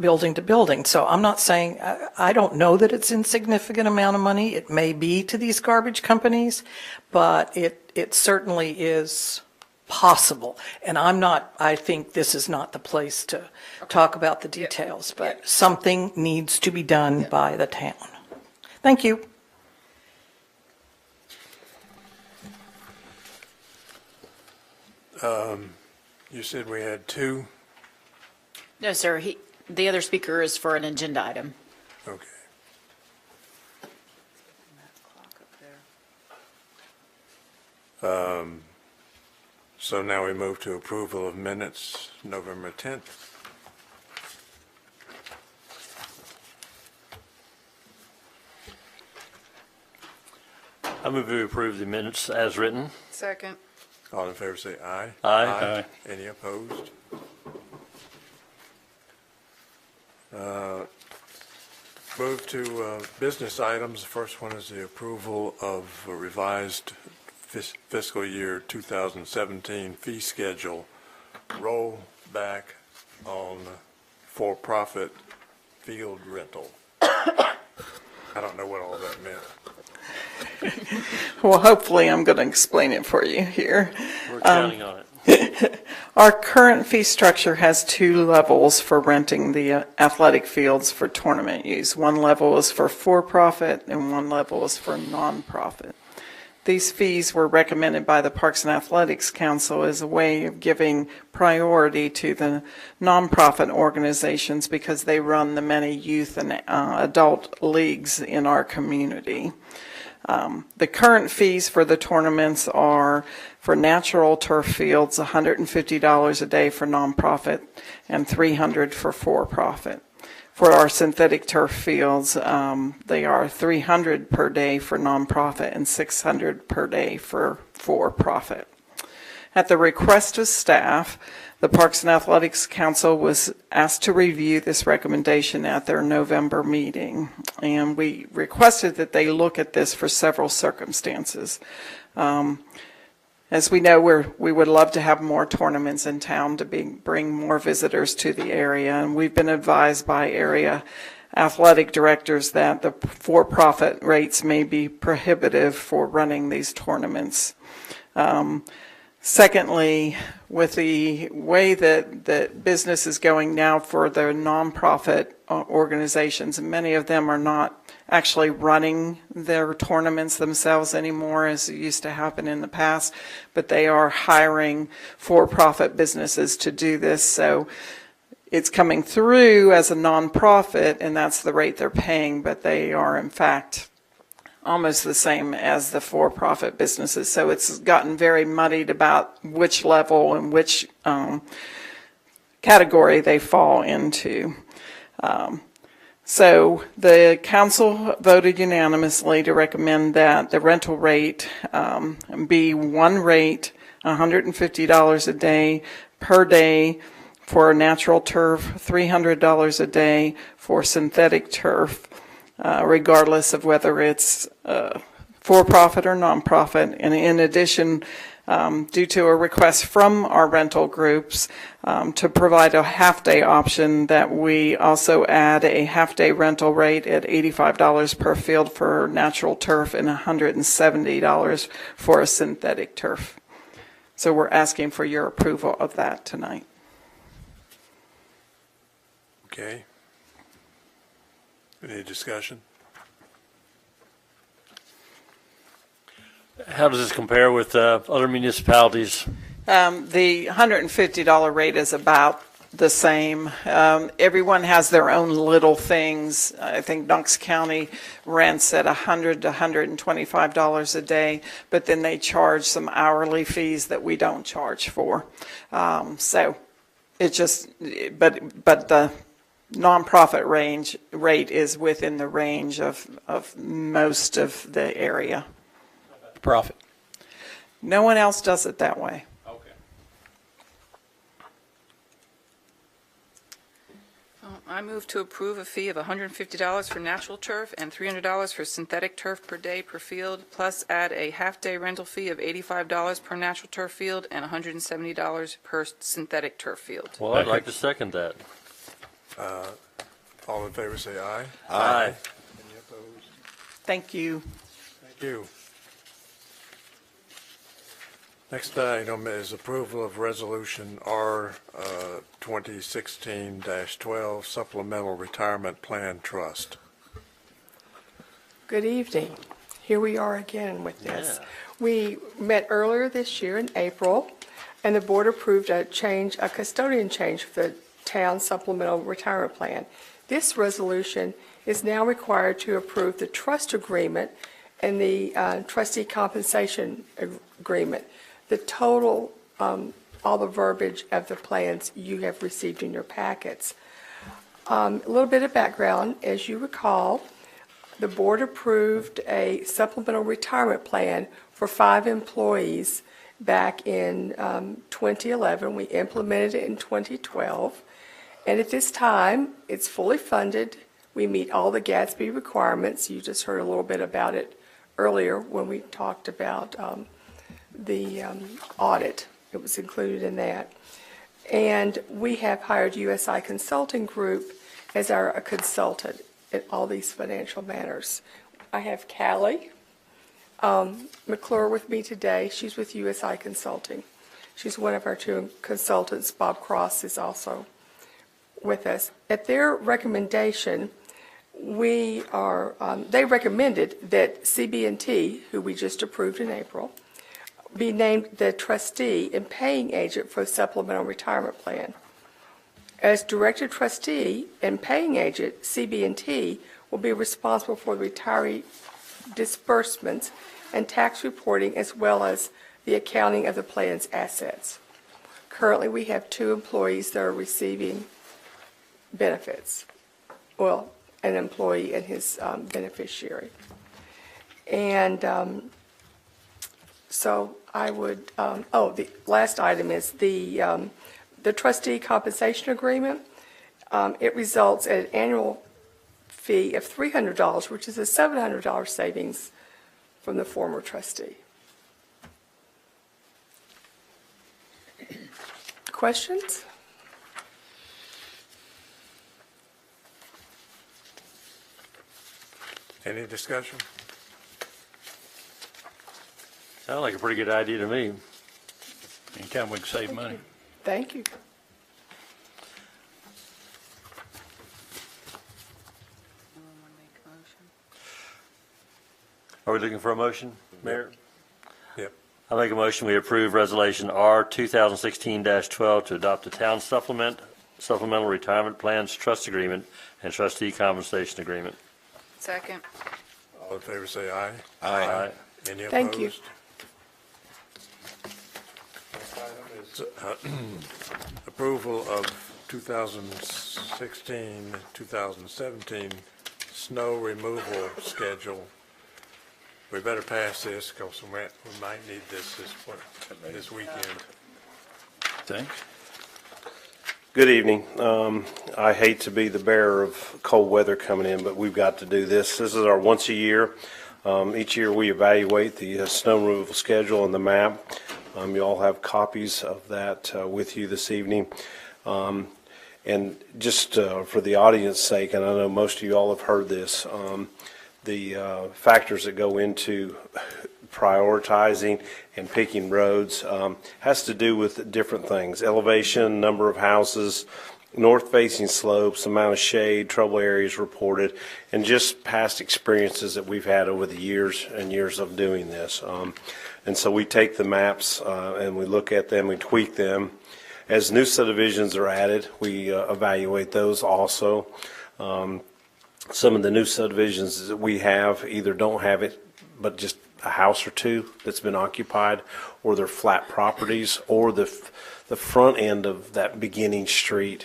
building to building. So I'm not saying, I don't know that it's insignificant amount of money. It may be to these garbage companies, but it certainly is possible. And I think this is not the place to talk about the details, but something needs to be done by the town. Thank you.
You said we had 2?
No, sir, the other speaker is for an agenda item.
Okay. So now we move to approval of minutes, November 10th.
I move to approve the minutes as written.
Second.
All in favor say aye.
Aye.
Any opposed? Move to business items. The first one is the approval of a revised fiscal year 2017 fee schedule rollback on for-profit field rental. I don't know what all that meant.
Well, hopefully I'm going to explain it for you here.
We're counting on it.
Our current fee structure has 2 levels for renting the athletic fields for tournament use. One level is for for-profit and one level is for non-profit. These fees were recommended by the Parks and Athletics Council as a way of giving priority to the nonprofit organizations because they run the many youth and adult leagues in our community. The current fees for the tournaments are for natural turf fields, $150 a day for nonprofit and $300 for for-profit. For our synthetic turf fields, they are $300 per day for nonprofit and $600 per day for for-profit. At the request of staff, the Parks and Athletics Council was asked to review this recommendation at their November meeting, and we requested that they look at this for several circumstances. As we know, we would love to have more tournaments in town to bring more visitors to the area, and we've been advised by area athletic directors that the for-profit rates may be prohibitive for running these tournaments. Secondly, with the way that business is going now for the nonprofit organizations, many of them are not actually running their tournaments themselves anymore, as it used to happen in the past, but they are hiring for-profit businesses to do this. So it's coming through as a nonprofit, and that's the rate they're paying, but they are, in fact, almost the same as the for-profit businesses. So it's gotten very muddied about which level and which category they fall into. So the council voted unanimously to recommend that the rental rate be one rate, $150 a day per day for natural turf, $300 a day for synthetic turf, regardless of whether it's for-profit or nonprofit. And in addition, due to a request from our rental groups to provide a half-day option, that we also add a half-day rental rate at $85 per field for natural turf and $170 for a synthetic turf. So we're asking for your approval of that tonight.
Okay. Any discussion?
How does this compare with other municipalities?
The $150 rate is about the same. Everyone has their own little things. I think Knox County rents at $100 to $125 a day, but then they charge some hourly fees that we don't charge for. So it just, but the nonprofit rate is within the range of most of the area.
Profit.
No one else does it that way.
Okay.
I move to approve a fee of $150 for natural turf and $300 for synthetic turf per day per field, plus add a half-day rental fee of $85 per natural turf field and $170 per synthetic turf field.
Well, I'd like to second that.
All in favor say aye.
Aye.
Any opposed?
Thank you.
Thank you. Next item is approval of Resolution R 2016-12 Supplemental Retirement Plan Trust.
Good evening. Here we are again with this. We met earlier this year in April, and the board approved a custodian change for the town supplemental retirement plan. This resolution is now required to approve the trust agreement and the trustee compensation agreement. The total, all the verbiage of the plans you have received in your packets. A little bit of background. As you recall, the board approved a supplemental retirement plan for 5 employees back in 2011. We implemented it in 2012. And at this time, it's fully funded. We meet all the Gatsby requirements. You just heard a little bit about it earlier when we talked about the audit. It was included in that. And we have hired USI Consulting Group as our consultant in all these financial matters. I have Callie McClure with me today. She's with USI Consulting. She's one of our 2 consultants. Bob Cross is also with us. At their recommendation, they recommended that CB&T, who we just approved in April, be named the trustee and paying agent for the supplemental retirement plan. As director trustee and paying agent, CB&T will be responsible for the retiree disbursements and tax reporting, as well as the accounting of the plan's assets. Currently, we have 2 employees that are receiving benefits. Well, an employee and his beneficiary. And so I would, the last item is the trustee compensation agreement. It results in an annual fee of $300, which is a $700 savings from the former trustee. Questions?
Any discussion?
Sounds like a pretty good idea to me.
Anytime we can save money.
Thank you.
Are we looking for a motion, Mayor?
Yep.
I make a motion, we approve Resolution R 2016-12 to adopt the town supplemental retirement plans trust agreement and trustee compensation agreement.
Second.
All in favor, say aye.
Aye.
Any opposed?
Thank you.
Next item is approval of 2016, 2017 snow removal schedule. We better pass this because we might need this this weekend.
Thanks.
Good evening. I hate to be the bearer of cold weather coming in, but we've got to do this. This is our once a year. Each year we evaluate the snow removal schedule and the map. You all have copies of that with you this evening. And just for the audience's sake, and I know most of you all have heard this, the factors that go into prioritizing and picking roads has to do with different things: elevation, number of houses, north-facing slopes, amount of shade, trouble areas reported, and just past experiences that we've had over the years and years of doing this. And so we take the maps and we look at them, we tweak them. As new subdivisions are added, we evaluate those also. Some of the new subdivisions that we have either don't have it, but just a house or two that's been occupied, or they're flat properties, or the front end of that beginning street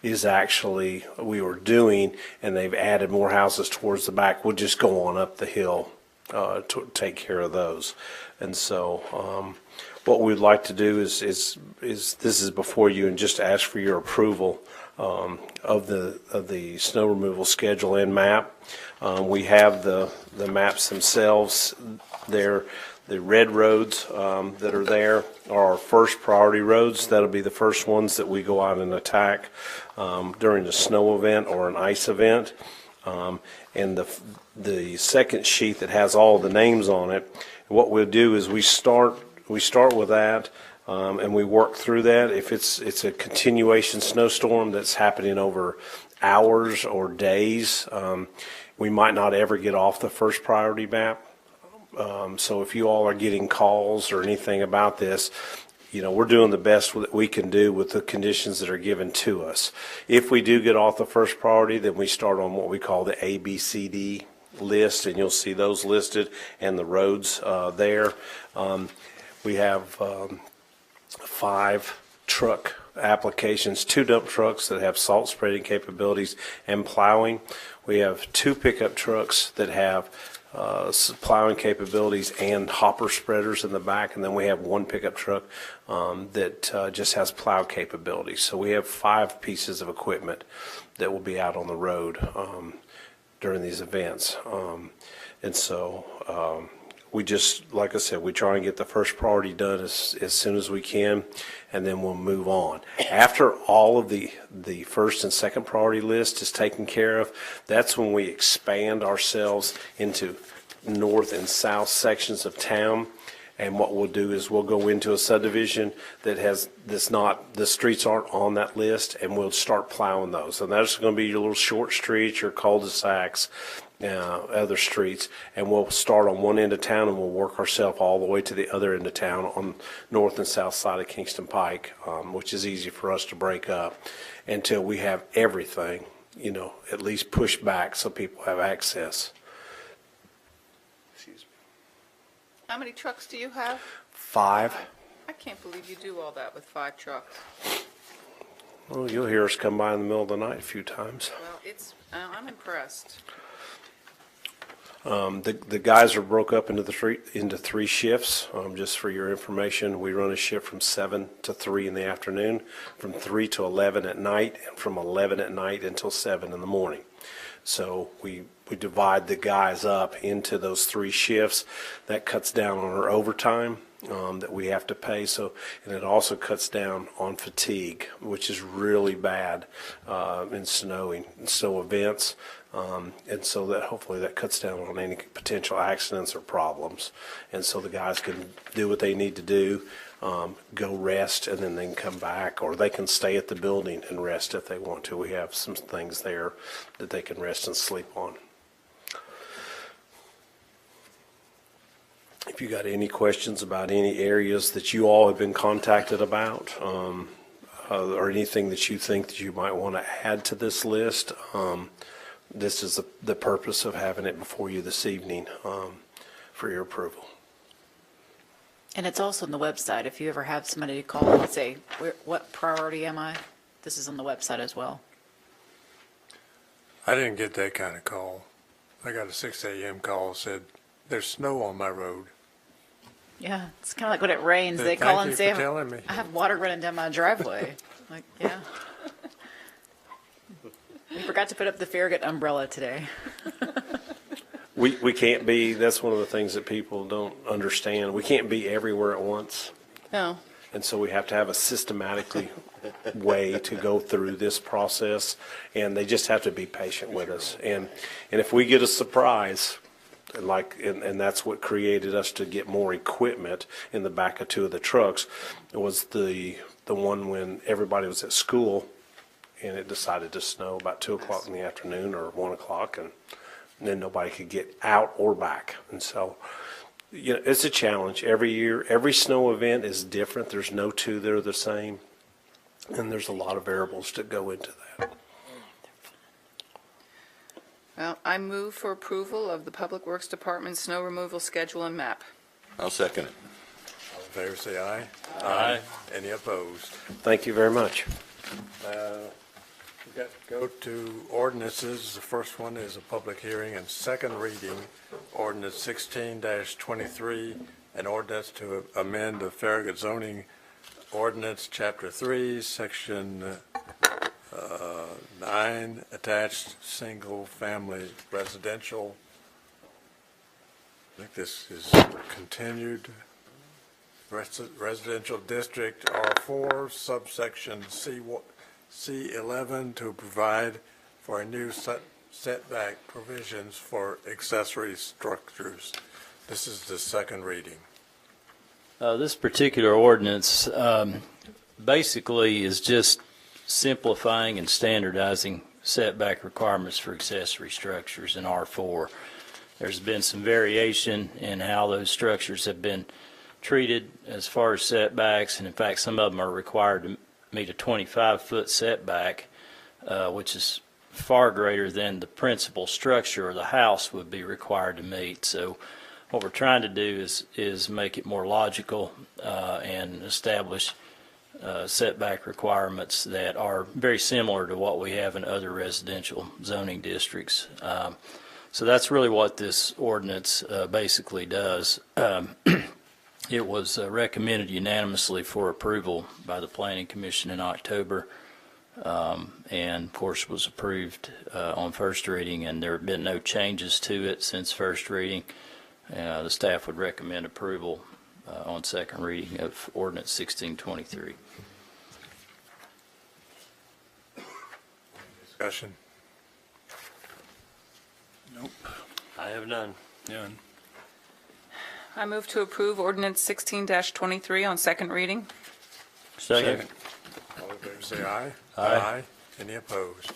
is actually we were doing, and they've added more houses towards the back. We'll just go on up the hill to take care of those. And so what we'd like to do is this is before you, and just ask for your approval of the snow removal schedule and map. We have the maps themselves there. The red roads that are there are our first priority roads. That'll be the first ones that we go out and attack during the snow event or an ice event. And the second sheet that has all the names on it, what we'll do is we start with that. And we work through that. If it's a continuation snowstorm that's happening over hours or days, we might not ever get off the first priority map. So if you all are getting calls or anything about this, we're doing the best that we can do with the conditions that are given to us. If we do get off the first priority, then we start on what we call the ABCD list, and you'll see those listed and the roads there. We have 5 truck applications, 2 dump trucks that have salt spreading capabilities and plowing. We have 2 pickup trucks that have plowing capabilities and hopper spreaders in the back, and then we have 1 pickup truck that just has plow capabilities. So we have 5 pieces of equipment that will be out on the road during these events. And so we just, like I said, we try and get the first priority done as soon as we can, and then we'll move on. After all of the first and second priority list is taken care of, that's when we expand ourselves into north and south sections of town. And what we'll do is we'll go into a subdivision the streets aren't on that list, and we'll start plowing those. And that's going to be your little short streets, your cul-de-sacs, other streets, and we'll start on one end of town and we'll work ourselves all the way to the other end of town on north and south side of Kingston Pike, which is easy for us to break up until we have everything, at least pushed back so people have access. Excuse me.
How many trucks do you have?
5.
I can't believe you do all that with 5 trucks.
Well, you'll hear us come by in the middle of the night a few times.
Well, I'm impressed.
The guys are broke up into 3 shifts. Just for your information, we run a shift from 7 to 3 in the afternoon, from 3 to 11 at night, and from 11 at night until 7 in the morning. So we divide the guys up into those 3 shifts. That cuts down on our overtime, that we have to pay. So, and it also cuts down on fatigue, which is really bad in snow events. And so that hopefully that cuts down on any potential accidents or problems. And so the guys can do what they need to do, go rest, and then they can come back, or they can stay at the building and rest if they want to. We have some things there that they can rest and sleep on. If you got any questions about any areas that you all have been contacted about, or anything that you think that you might want to add to this list, this is the purpose of having it before you this evening for your approval.
And it's also on the website. If you ever have somebody to call and say, what priority am I? This is on the website as well.
I didn't get that kind of call. I got a 6 a.m. call, said, there's snow on my road.
Yeah, it's kind of like when it rains. They
Thank
call
you
and say,
for telling me.
I have water running down my driveway. Like, yeah. We forgot to put up the Farragut umbrella today.
We can't be, that's one of the things that people don't understand. We can't be everywhere at once.
No.
And so we have to have a systematically way to go through this process, and they just have to be patient with us. And if we get a surprise, and that's what created us to get more equipment in the back of 2 of the trucks, it was the one when everybody was at school and it decided to snow about 2 o'clock in the afternoon or 1 o'clock, and then nobody could get out or back. And so, you know, it's a challenge every year. Every snow event is different. There's no 2 that are the same, and there's a lot of variables that go into that.
Well, I move for approval of the Public Works Department snow removal schedule and map.
I'll second it.
All in favor, say aye.
Aye.
Any opposed?
Thank you very much.
We got to go to ordinances. The first one is a public hearing and second reading, ordinance 16-23, an ordinance to amend the Farragut zoning ordinance, chapter 3, section 9, attached single-family residential. I think this is continued. Residential district R4, subsection C11, to provide for a new setback provisions for accessory structures. This is the second reading.
This particular ordinance basically is just simplifying and standardizing setback requirements for accessory structures in R4. There's been some variation in how those structures have been treated as far as setbacks, and in fact some of them are required to meet a 25-foot setback, which is far greater than the principal structure or the house would be required to meet. So what we're trying to do is make it more logical and establish setback requirements that are very similar to what we have in other residential zoning districts. So that's really what this ordinance basically does. It was recommended unanimously for approval by the Planning Commission in October, and of course was approved on first reading, and there have been no changes to it since first reading. The staff would recommend approval on second reading of ordinance 1623.
Discussion?
Nope. I have none. None.
I move to approve ordinance 16-23 on second reading.
Second.
All in favor, say aye.
Aye.
Any opposed?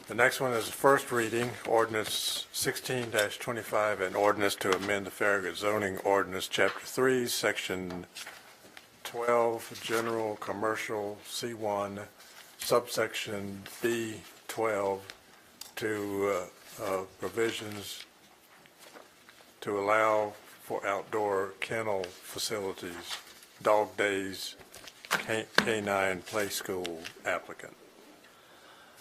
The next one is the first reading, ordinance 16-25, an ordinance to amend the Farragut zoning ordinance, chapter 3, section 12, general commercial C1, subsection B12, to provisions to allow for outdoor kennel facilities, dog days, canine play school applicant.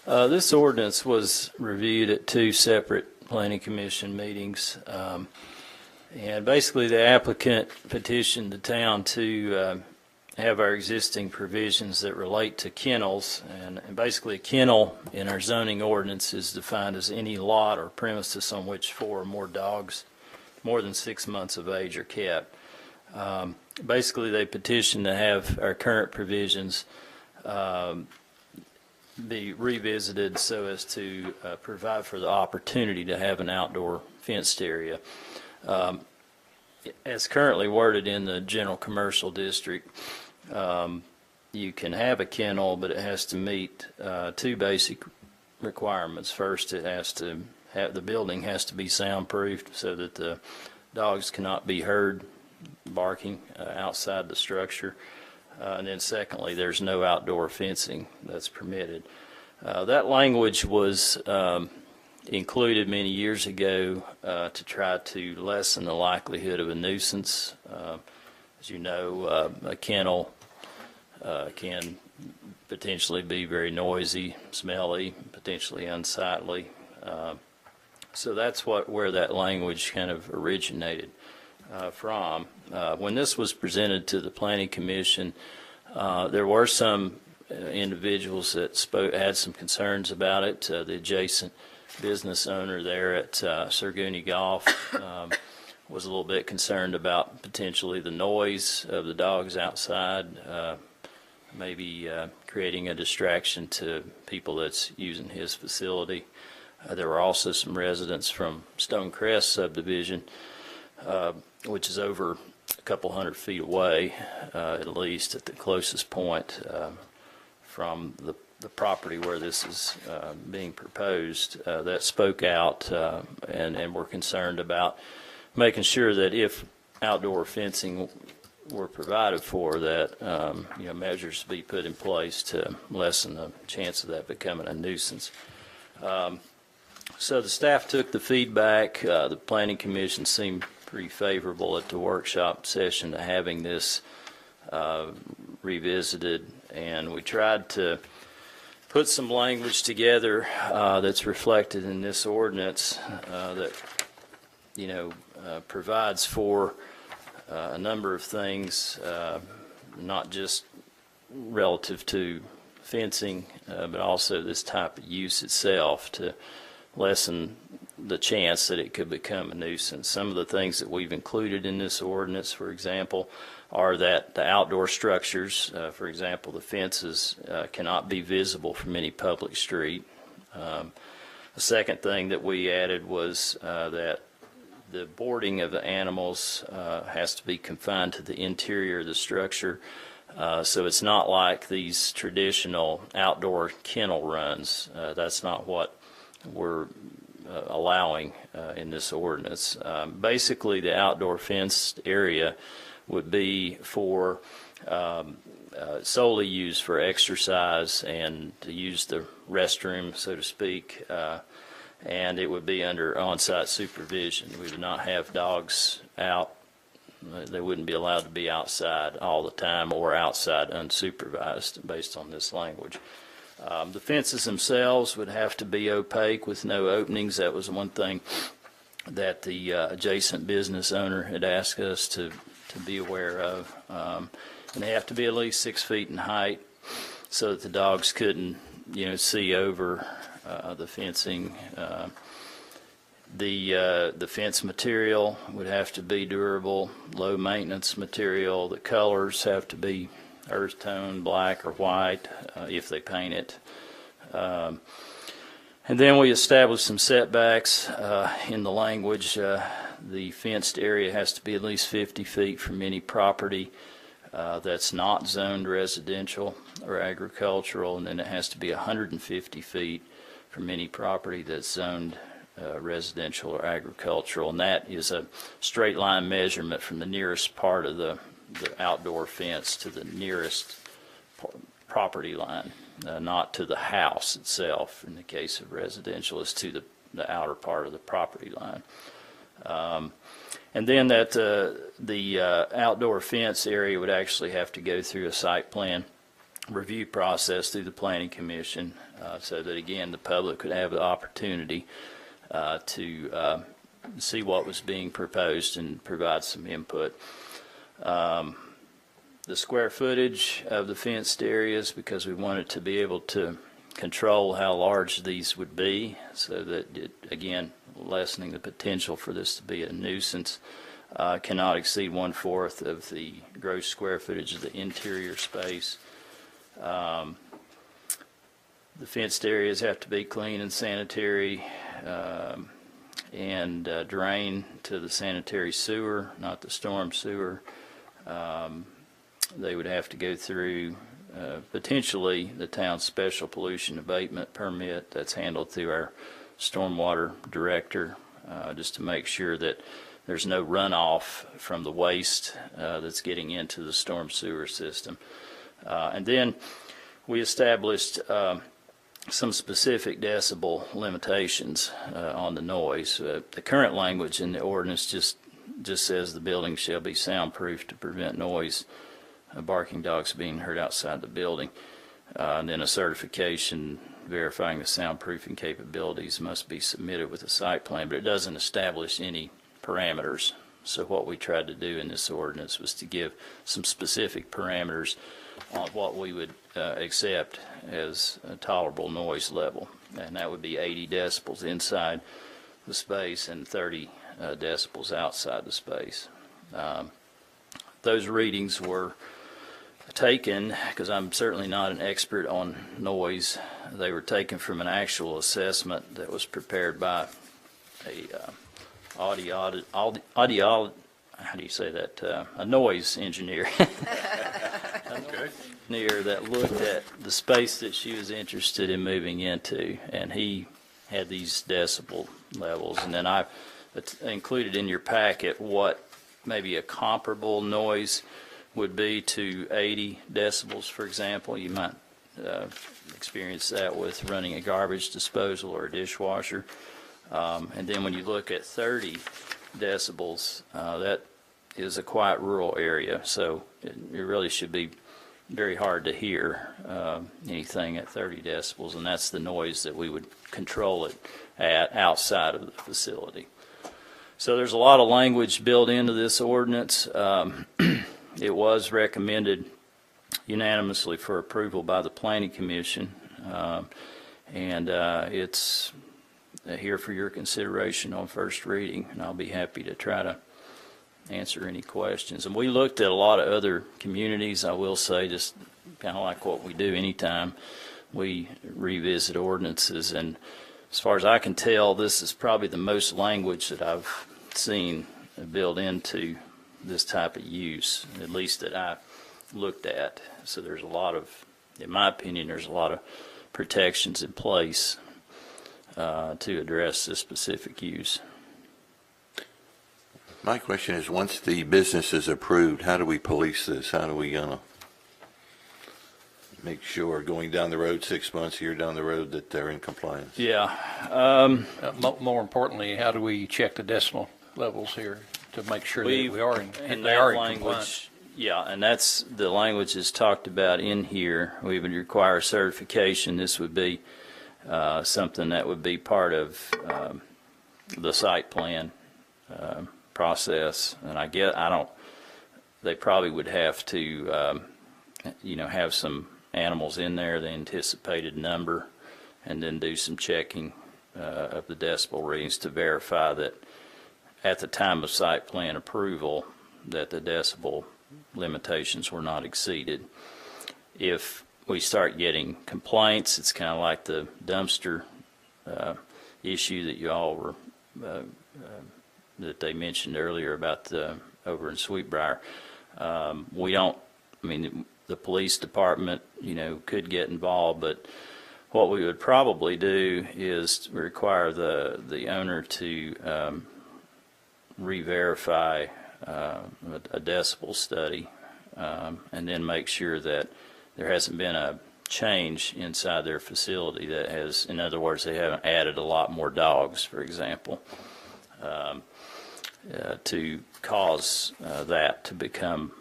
This ordinance was reviewed at 2 separate Planning Commission meetings, and basically the applicant petitioned the town to have our existing provisions that relate to kennels, and basically a kennel in our zoning ordinance is defined as any lot or premises on which 4 or more dogs more than 6 months of age are kept. Basically, they petitioned to have our current provisions be revisited so as to provide for the opportunity to have an outdoor fenced area. As currently worded in the general commercial district, you can have a kennel, but it has to meet two basic requirements. First, it has to have, the building has to be soundproofed so that the dogs cannot be heard barking outside the structure. And then secondly, there's no outdoor fencing that's permitted. That language was included many years ago to try to lessen the likelihood of a nuisance. As you know, a kennel can potentially be very noisy, smelly, potentially unsightly. So that's where that language kind of originated from. When this was presented to the Planning Commission, there were some individuals that had some concerns about it. The adjacent business owner there at Sargooney Golf was a little bit concerned about potentially the noise of the dogs outside, maybe creating a distraction to people that's using his facility. There were also some residents from Stonecrest subdivision, which is over a couple hundred feet away, at least at the closest point from the property where this is being proposed, that spoke out and were concerned about making sure that if outdoor fencing were provided for, that measures be put in place to lessen the chance of that becoming a nuisance. So the staff took the feedback. The Planning Commission seemed pretty favorable at the workshop session to having this revisited, and we tried to put some language together that's reflected in this ordinance that provides for a number of things, not just relative to fencing, but also this type of use itself, to lessen the chance that it could become a nuisance. Some of the things that we've included in this ordinance, for example, are that the outdoor structures, for example, the fences, cannot be visible from any public street. The second thing that we added was that the boarding of the animals has to be confined to the interior of the structure. So it's not like these traditional outdoor kennel runs. That's not what we're allowing in this ordinance. Basically, the outdoor fenced area would be for solely used for exercise and to use the restroom, so to speak, and it would be under on-site supervision. We would not have dogs out. They wouldn't be allowed to be outside all the time or outside unsupervised based on this language. The fences themselves would have to be opaque with no openings. That was one thing that the adjacent business owner had asked us to be aware of. And they have to be at least 6 feet in height so that the dogs couldn't, see over the fencing. The fence material would have to be durable, low maintenance material. The colors have to be earth tone, black or white, if they paint it. And then we established some setbacks in the language. The fenced area has to be at least 50 feet from any property that's not zoned residential or agricultural, and then it has to be 150 feet from any property that's zoned residential or agricultural, and that is a straight line measurement from the nearest part of the outdoor fence to the nearest property line, not to the house itself. In the case of residential, is to the outer part of the property line. And then that the outdoor fence area would actually have to go through a site plan review process through the Planning Commission, so that again the public could have the opportunity to see what was being proposed and provide some input. The square footage of the fenced areas, because we wanted to be able to control how large these would be, so that again lessening the potential for this to be a nuisance. cannot exceed 1/4 of the gross square footage of the interior space. The fenced areas have to be clean and sanitary, and drain to the sanitary sewer, not the storm sewer. They would have to go through potentially the town's special pollution abatement permit that's handled through our stormwater director, just to make sure that there's no runoff from the waste that's getting into the storm sewer system. And then we established some specific decibel limitations on the noise. The current language in the ordinance just says the building shall be soundproof to prevent noise, barking dogs being heard outside the building. And then a certification verifying the soundproofing capabilities must be submitted with a site plan, but it doesn't establish any parameters. So what we tried to do in this ordinance was to give some specific parameters on what we would accept as a tolerable noise level, and that would be 80 decibels inside the space and 30 decibels outside the space. Those readings were taken, because I'm certainly not an expert on noise, they were taken from an actual assessment that was prepared by a how do you say that? A noise engineer.
Okay.
Engineer that looked at the space that she was interested in moving into, and he had these decibel levels. And then I included in your packet what maybe a comparable noise would be to 80 decibels, for example. You might experience that with running a garbage disposal or a dishwasher. And then when you look at 30 decibels, that is a quiet rural area, so it really should be very hard to hear anything at 30 decibels, and that's the noise that we would control it at outside of the facility. So there's a lot of language built into this ordinance. It was recommended unanimously for approval by the Planning Commission, and it's here for your consideration on first reading, and I'll be happy to try to answer any questions. And we looked at a lot of other communities, I will say, just kind of like what we do anytime we revisit ordinances. And as far as I can tell, this is probably the most language that I've seen built into this type of use, at least that I looked at. So there's a lot of, in my opinion, there's a lot of protections in place to address this specific use.
My question is, once the business is approved, how do we police this? How do we make sure going down the road 6 months, a year down the road, that they're in compliance?
Yeah.
More importantly, how do we check the decimal levels here to make sure that we are in compliance?
Yeah, and that's the language is talked about in here. We would require certification. This would be something that would be part of the site plan process. And they probably would have to, have some animals in there, the anticipated number, and then do some checking of the decibel readings to verify that at the time of site plan approval that the decibel limitations were not exceeded. If we start getting complaints, it's kind of like the dumpster issue that you all were that they mentioned earlier about over in Sweetbriar. The police department, could get involved, but what we would probably do is require the owner to re-verify a decibel study, and then make sure that there hasn't been a change inside their facility that has, in other words, they haven't added a lot more dogs, for example, to cause that to become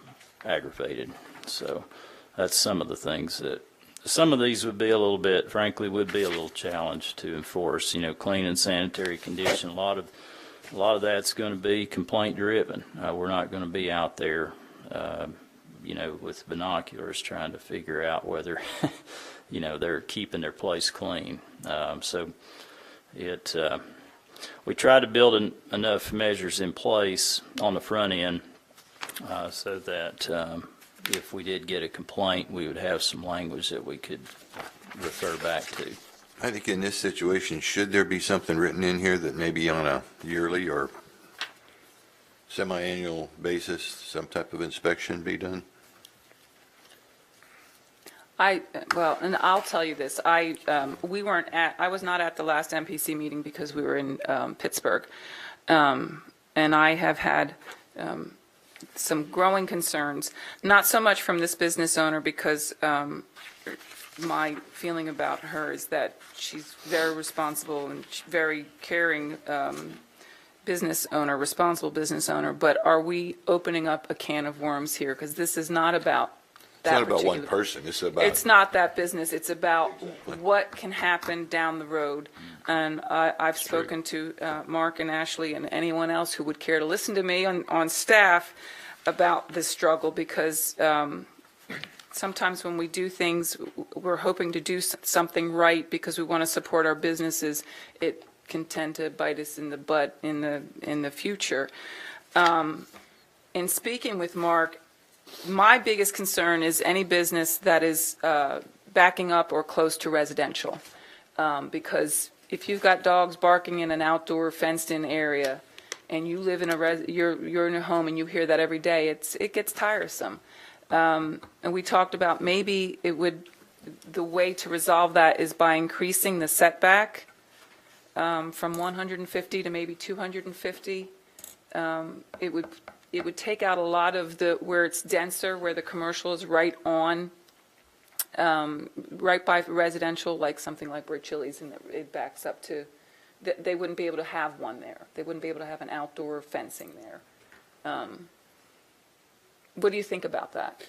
aggravated. So that's some of the things that, some of these would be a little bit, frankly, would be a little challenge to enforce. Clean and sanitary condition. A lot of that's going to be complaint driven. We're not going to be out there, with binoculars trying to figure out whether, they're keeping their place clean. So it, we try to build enough measures in place on the front end so that if we did get a complaint, we would have some language that we could refer back to.
I think in this situation, should there be something written in here that maybe on a yearly or semi-annual basis, some type of inspection be done?
Well, and I'll tell you this, I was not at the last MPC meeting because we were in Pittsburgh. And I have had some growing concerns, not so much from this business owner because my feeling about her is that she's very responsible and very caring business owner, responsible business owner, but are we opening up a can of worms here? Because this is not about
It's not about one person, it's about...
It's not that business, it's about what can happen down the road. And I've spoken to Mark and Ashley and anyone else who would care to listen to me on staff about this struggle, because sometimes when we do things, we're hoping to do something right because we want to support our businesses. It can tend to bite us in the butt in the future. In speaking with Mark, my biggest concern is any business that is backing up or close to residential, because if you've got dogs barking in an outdoor fenced-in area, and you live in you're in a home and you hear that every day, it gets tiresome. And we talked about maybe the way to resolve that is by increasing the setback from 150 to maybe 250. It would take out a lot of where it's denser, where the commercial is right by residential, like something like where Chili's and it backs up to. They wouldn't be able to have one there. They wouldn't be able to have an outdoor fencing there. What do you think about that?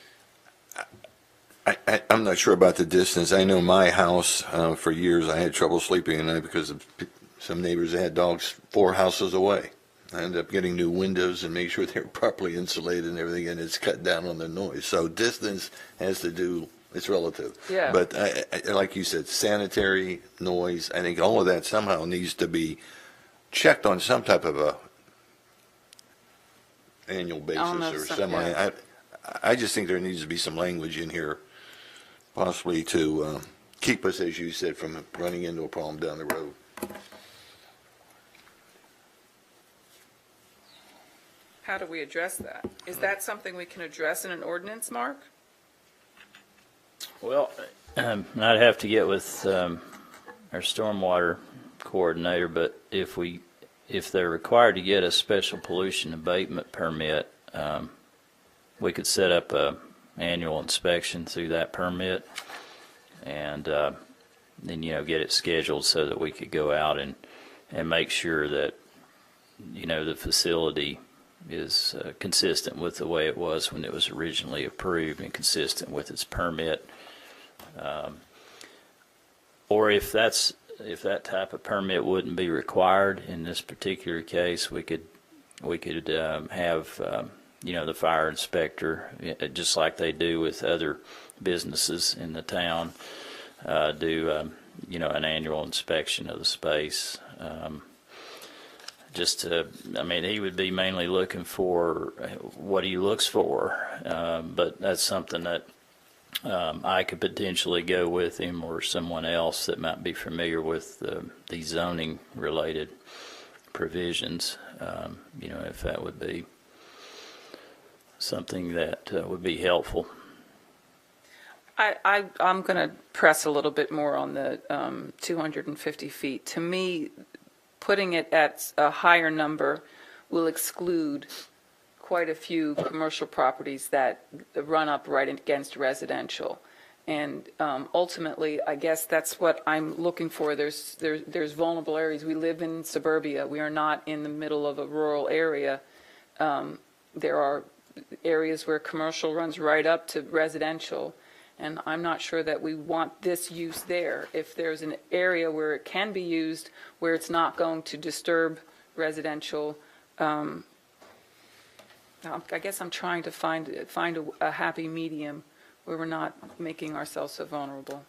I'm not sure about the distance. I know my house, for years, I had trouble sleeping at night because of some neighbors that had dogs 4 houses away. I ended up getting new windows and make sure they were properly insulated and everything, and it's cut down on the noise. So distance has to do, it's relative.
Yeah.
But like you said, sanitary, noise, I think all of that somehow needs to be checked on some type of a annual basis or semi.
Yeah.
I just think there needs to be some language in here, possibly to keep us, as you said, from running into a problem down the road.
How do we address that? Is that something we can address in an ordinance, Mark?
Well, I'd have to get with our stormwater coordinator, but if they're required to get a special pollution abatement permit, we could set up a annual inspection through that permit, and then get it scheduled so that we could go out and make sure that the facility is consistent with the way it was when it was originally approved and consistent with its permit. Or if that type of permit wouldn't be required in this particular case, we could have the fire inspector, just like they do with other businesses in the town, do an annual inspection of the space. He would be mainly looking for what he looks for, but that's something that I could potentially go with him or someone else that might be familiar with the zoning related provisions, if that would be something that would be helpful.
I'm going to press a little bit more on the 250 feet. To me, putting it at a higher number will exclude quite a few commercial properties that run up right against residential. And ultimately, I guess that's what I'm looking for. There's vulnerable areas. We live in suburbia. We are not in the middle of a rural area. There are areas where commercial runs right up to residential, and I'm not sure that we want this use there. If there's an area where it can be used, where it's not going to disturb residential, I guess I'm trying to find a happy medium where we're not making ourselves so vulnerable.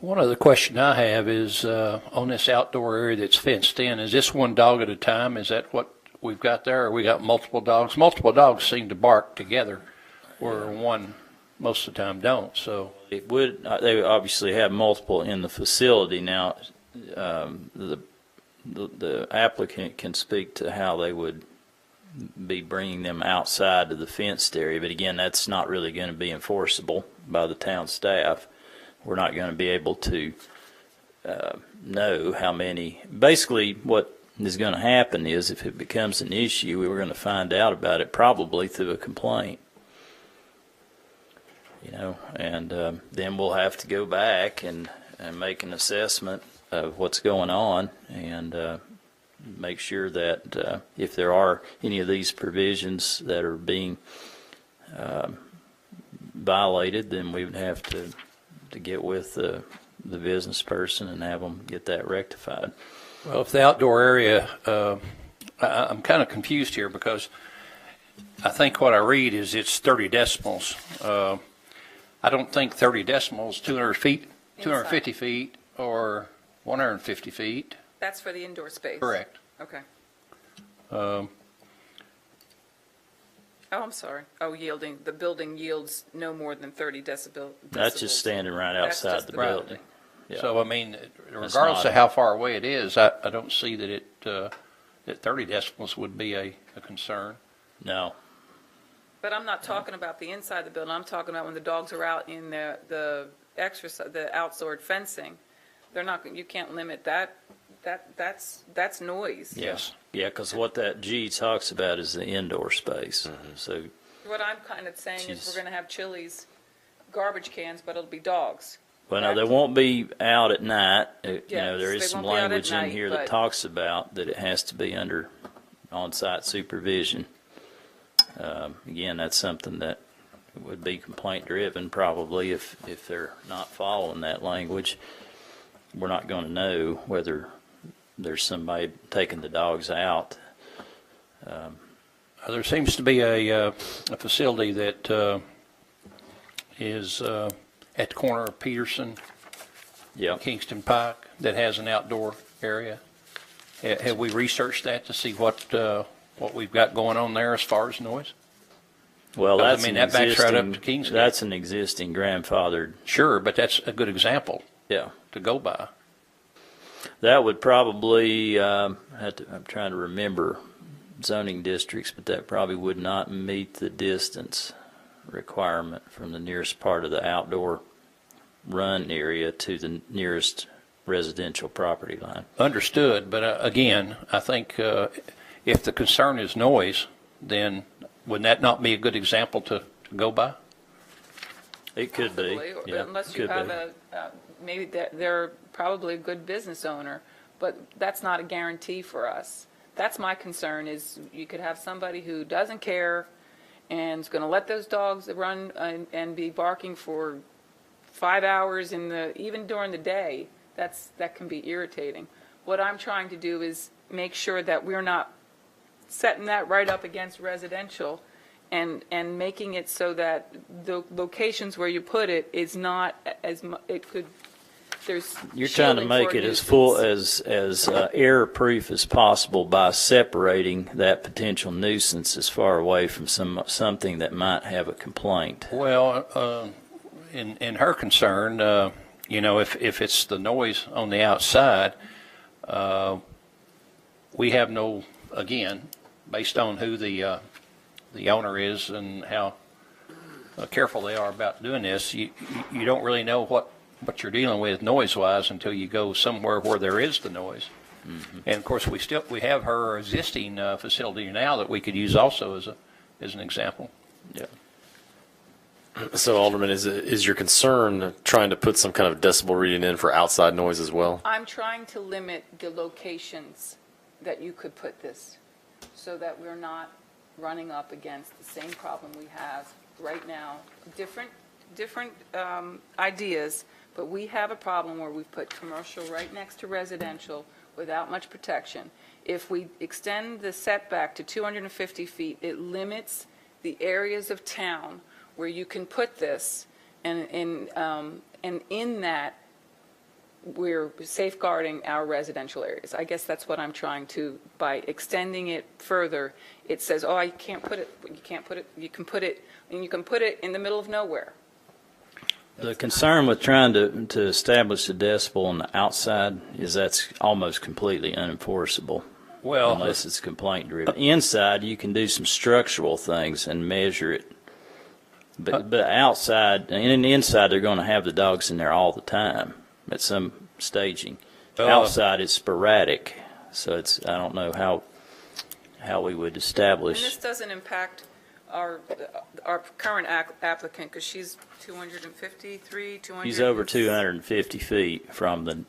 One other question I have is on this outdoor area that's fenced in, is this one dog at a time? Is that what we've got there, or we got multiple dogs? Multiple dogs seem to bark together, where one most of the time don't, so.
It would, they obviously have multiple in the facility. Now, the applicant can speak to how they would be bringing them outside of the fenced area, but again, that's not really going to be enforceable by the town staff. We're not going to be able to know how many. Basically, what is going to happen is if it becomes an issue, we were going to find out about it probably through a complaint. And then we'll have to go back and make an assessment of what's going on and make sure that if there are any of these provisions that are being violated, then we would have to get with the business person and have them get that rectified.
Well, if the outdoor area, I'm kind of confused here because I think what I read is it's 30 decibels. I don't think 30 decibels, 200 feet, 250 feet, or 150 feet.
That's for the indoor space?
Correct.
Okay. Oh, I'm sorry. Oh, yielding. The building yields no more than 30 decibels.
That's just standing right outside the building. Yeah.
So, I mean, regardless of how far away it is, I don't see that that 30 decibels would be a concern.
No.
But I'm not talking about the inside of the building. I'm talking about when the dogs are out in the outdoor fencing. They're not. You can't limit that. That's noise.
Yes. Yeah, because what that G talks about is the indoor space. So
what I'm kind of saying is we're going to have Chili's garbage cans, but it'll be dogs.
Well, no, they won't be out at night. There is
they
some
won't be out at
language in
night,
here
but-
that talks about that it has to be under on-site supervision. Again, that's something that would be complaint-driven probably if they're not following that language. We're not going to know whether there's somebody taking the dogs out.
There seems to be a facility that is at the corner of Peterson, Kingston Pike, that has an outdoor area. Have we researched that to see what we've got going on there as far as noise?
Well, that's
that backs right up to Kingston.
That's an existing grandfathered.
Sure, but that's a good example.
Yeah.
To go by.
That would probably I'm trying to remember zoning districts, but that probably would not meet the distance requirement from the nearest part of the outdoor run area to the nearest residential property line.
Understood, but again, I think if the concern is noise, then wouldn't that not be a good example to go by?
It could be.
Possibly,
Yeah,
unless you have maybe they're probably a good business owner, but that's not a guarantee for us. That's my concern is you could have somebody who doesn't care and is going to let those dogs run and be barking for 5 hours even during the day. That can be irritating. What I'm trying to do is make sure that we're not setting that right up against residential and making it so that the locations where you put it is not it could there's
You're trying to make it as full as error-proof as possible by separating that potential nuisance as far away from something that might have a complaint.
Well, in her concern, if it's the noise on the outside, we have no, again, based on who the owner is and how careful they are about doing this, you don't really know what you're dealing with noise-wise until you go somewhere where there is the noise. Mm-hmm. And of course, we have her existing facility now that we could use also as an example.
Yeah.
So, Alderman, is your concern trying to put some kind of decibel reading in for outside noise as well?
I'm trying to limit the locations that you could put this so that we're not running up against the same problem we have right now. Different ideas, but we have a problem where we've put commercial right next to residential without much protection. If we extend the setback to 250 feet, it limits the areas of town where you can put this, and in that, we're safeguarding our residential areas. I guess that's what I'm trying to, by extending it further, it says, oh, you can't put it, you can't put it, you can put it, and you can put it in the middle of nowhere.
The concern with trying to establish a decibel on the outside is that's almost completely unenforceable.
Well,
unless it's complaint driven. Inside, you can do some structural things and measure it. But outside, and inside, they're going to have the dogs in there all the time at some staging. Outside, it's sporadic, so I don't know how we would establish.
And this doesn't impact our current applicant, because she's 253, 200.
She's over 250 feet from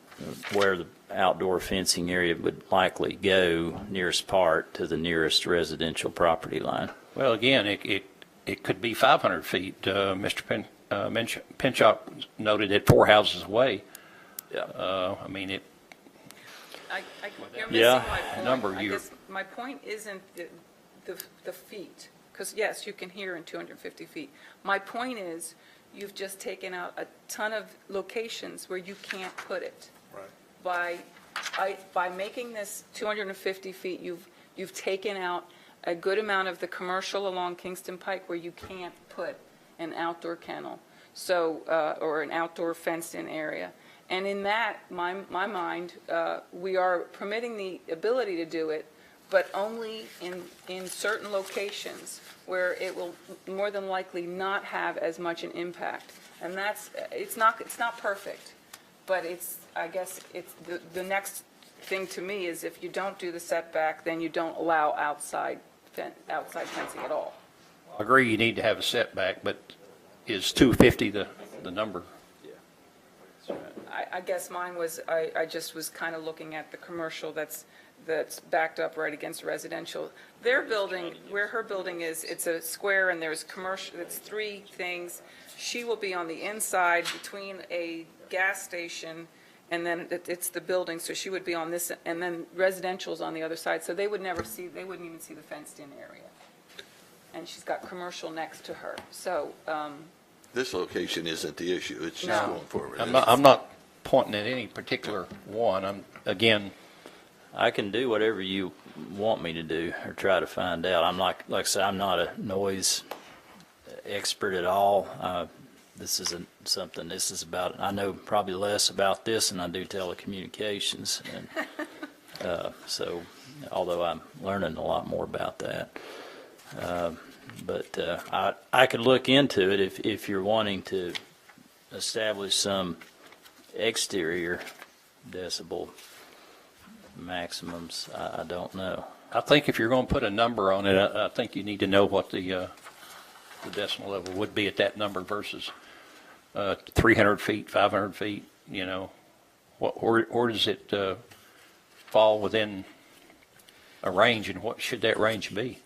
where the outdoor fencing area would likely go nearest part to the nearest residential property line.
Well, again, it could be 500 feet. Mr. Pinchot noted it 4 houses away.
Yeah.
I mean,
You're missing my point.
Number
I guess my point isn't the feet, because yes, you can hear in 250 feet. My point is, you've just taken out a ton of locations where you can't put it. Right. By making this 250 feet, you've taken out a good amount of the commercial along Kingston Pike where you can't put an outdoor kennel, or an outdoor fenced-in area. And in that, my mind, we are permitting the ability to do it, but only in certain locations where it will more than likely not have as much an impact. And it's not perfect, but I guess it's the next thing to me is, if you don't do the setback, then you don't allow outside fencing at all.
I agree you need to have a setback, but is 250 the number?
I guess mine was, I just was kind of looking at the commercial that's backed up right against residential. Their building, where her building is, it's a square and there's commercial, it's 3 things. She will be on the inside between a gas station and then it's the building, so she would be on this, and then residential's on the other side, so they wouldn't even see the fenced-in area. And she's got commercial next to her, so.
This location isn't the issue, it's just going forward.
I'm not pointing at any particular one.
I can do whatever you want me to do or try to find out. I'm like I said, I'm not a noise expert at all. This isn't something, this is about, I know probably less about this than I do telecommunications. And so, although I'm learning a lot more about that. But I could look into it if you're wanting to establish some exterior decibel maximums. I don't know.
I think if you're going to put a number on it, I think you need to know what the decimal level would be at that number versus 300 feet, 500 feet, or does it fall within a range, and what should that range be?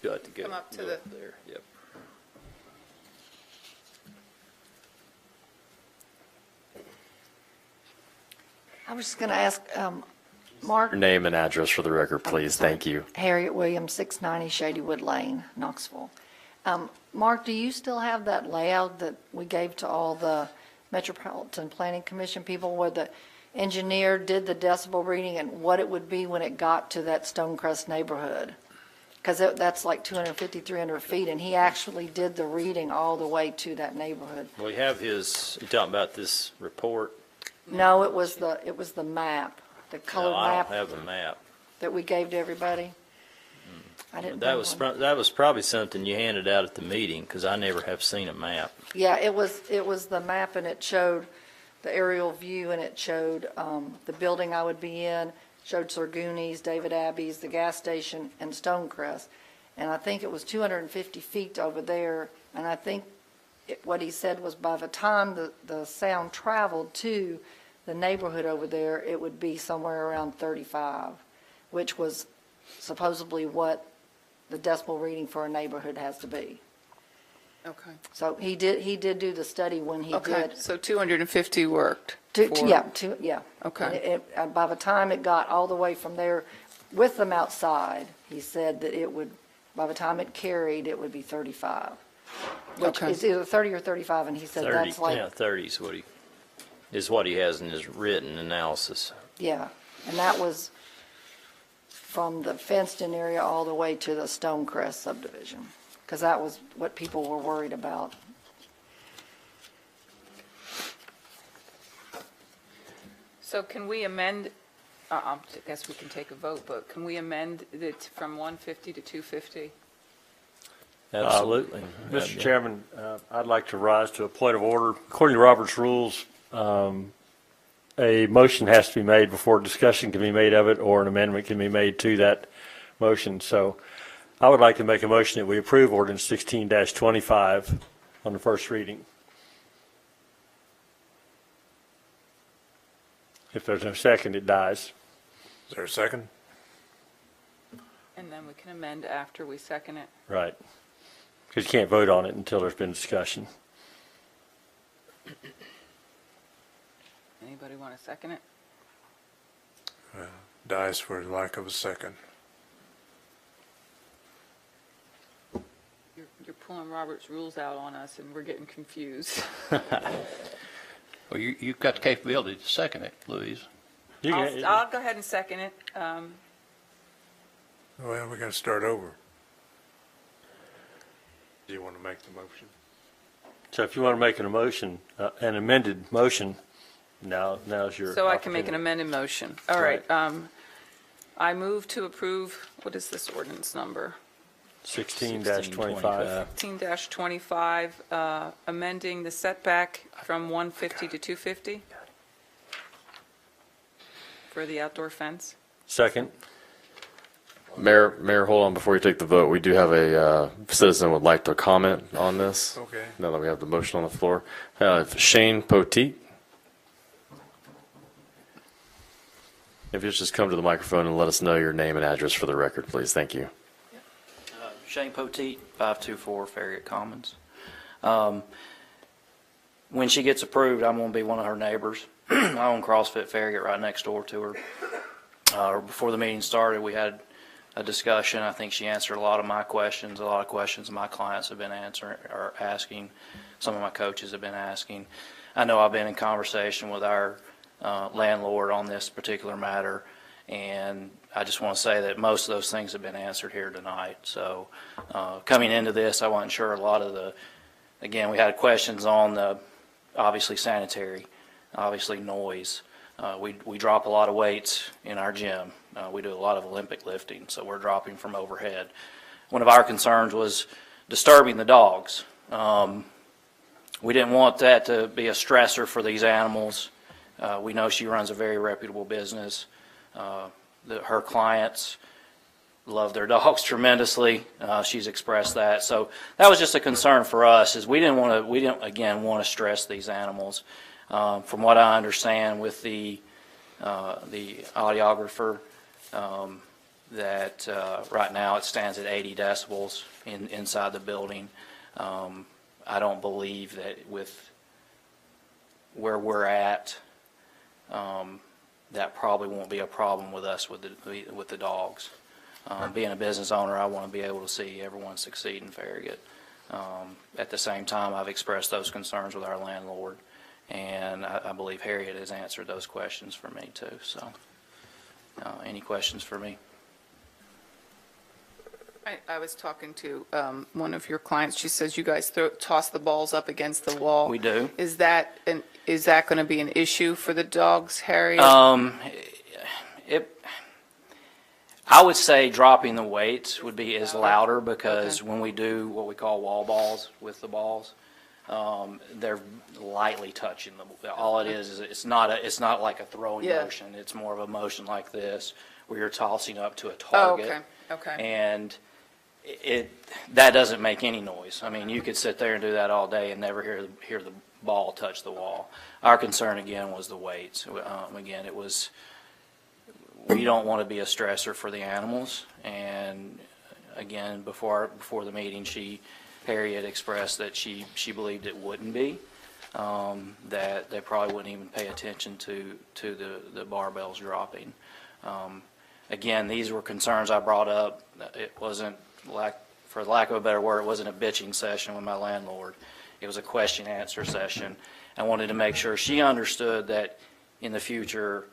You have to go
Come up to
there. Yep.
I was just going to ask, Mark.
Your name and address for the record, please. Thank you.
Harriet Williams, 690 Shadywood Lane, Knoxville. Mark, do you still have that layout that we gave to all the Metropolitan Planning Commission people, where the engineer did the decibel reading and what it would be when it got to that Stonecrest neighborhood? Because that's like 250, 300 feet, and he actually did the reading all the way to that neighborhood.
We have you talking about this report?
No, it was the map, the colored map.
I don't have a map.
That we gave to everybody. I didn't.
That was probably something you handed out at the meeting, because I never have seen a map.
Yeah, it was the map, and it showed the aerial view, and it showed the building I would be in, showed Sorguni's, David Abbey's, the gas station, and Stonecrest. And I think it was 250 feet over there, and I think what he said was by the time the sound traveled to the neighborhood over there, it would be somewhere around 35, which was supposedly what the decibel reading for a neighborhood has to be.
Okay.
So he did do the study when he
Okay,
did.
so 250 worked.
Yeah.
Okay.
And by the time it got all the way from there with them outside, he said that it would, by the time it carried, it would be 35. which
Okay.
is either 30 or 35, and he said
30,
that's like,
yeah, 30 is what he has in his written analysis.
yeah. And that was from the fenced-in area all the way to the Stonecrest subdivision, because that was what people were worried about.
So can we amend, I guess we can take a vote, but can we amend it from 150 to 250?
Absolutely.
Mr.
Yeah.
Chairman, I'd like to rise to a point of order. According to Robert's rules, a motion has to be made before discussion can be made of it, or an amendment can be made to that motion. So I would like to make a motion that we approve ordinance 16-25 on the first reading. If there's no second, it dies.
Is there a second?
And then we can amend after we second it.
Right. Because you can't vote on it until there's been discussion.
Anybody want to second it?
Dies for lack of a second.
You're pulling Robert's rules out on us, and we're getting confused.
Well, you've got the capability to second it, Louise.
I'll go ahead and second it.
Well, we're going to start over. Do you want to make the motion?
So if you want to make an an amended motion, now's your
So I can make an
opportunity.
amended motion. All right. I move to approve, what is this ordinance number?
16-25.
15-25, amending the setback from 150 to 250 for the outdoor fence.
Second.
Mayor, hold on before you take the vote. We do have a citizen would like to comment on this.
Okay.
Now that we have the motion on the floor. Shane Poteet. If you just come to the microphone and let us know your name and address for the record, please. Thank you.
Shane Poteet, 524 Farragut Commons. When she gets approved, I'm going to be one of her neighbors. I own CrossFit Farragut right next door to her. Before the meeting started, we had a discussion. I think she answered a lot of my questions. A lot of questions my clients have been answering or asking. Some of my coaches have been asking. I know I've been in conversation with our landlord on this particular matter, and I just want to say that most of those things have been answered here tonight. So coming into this, I wasn't sure a lot of again, we had questions on the, obviously sanitary, obviously noise. We drop a lot of weights in our gym. We do a lot of Olympic lifting, so we're dropping from overhead. One of our concerns was disturbing the dogs. We didn't want that to be a stressor for these animals. We know she runs a very reputable business. Her clients love their dogs tremendously. She's expressed that. So that was just a concern for us, is we didn't again want to stress these animals. From what I understand with the audiographer, that right now it stands at 80 decibels inside the building. I don't believe that with where we're at, that probably won't be a problem with us with the dogs. Being a business owner, I want to be able to see everyone succeed in Farragut. At the same time, I've expressed those concerns with our landlord, and I believe Harriet has answered those questions for me too. So, any questions for me?
I was talking to one of your clients. She says you guys toss the balls up against the wall.
We do.
Is that going to be an issue for the dogs, Harriet?
I would say dropping the weights would be louder, because when we do what we call wall balls with the balls, they're lightly touching them. All it is it's not like a throwing motion. It's more of a motion like this, where you're tossing up to a target.
Oh, okay.
And that doesn't make any noise. I mean, you could sit there and do that all day and never hear the ball touch the wall. Our concern again was the weights. Again, it was, we don't want to be a stressor for the animals. And again, before the meeting, Harriet expressed that she believed it wouldn't be, that they probably wouldn't even pay attention to the barbells dropping. Again, these were concerns I brought up. It wasn't like for lack of a better word, it wasn't a bitching session with my landlord. It was a question-answer session. I wanted to make sure she understood that in the future,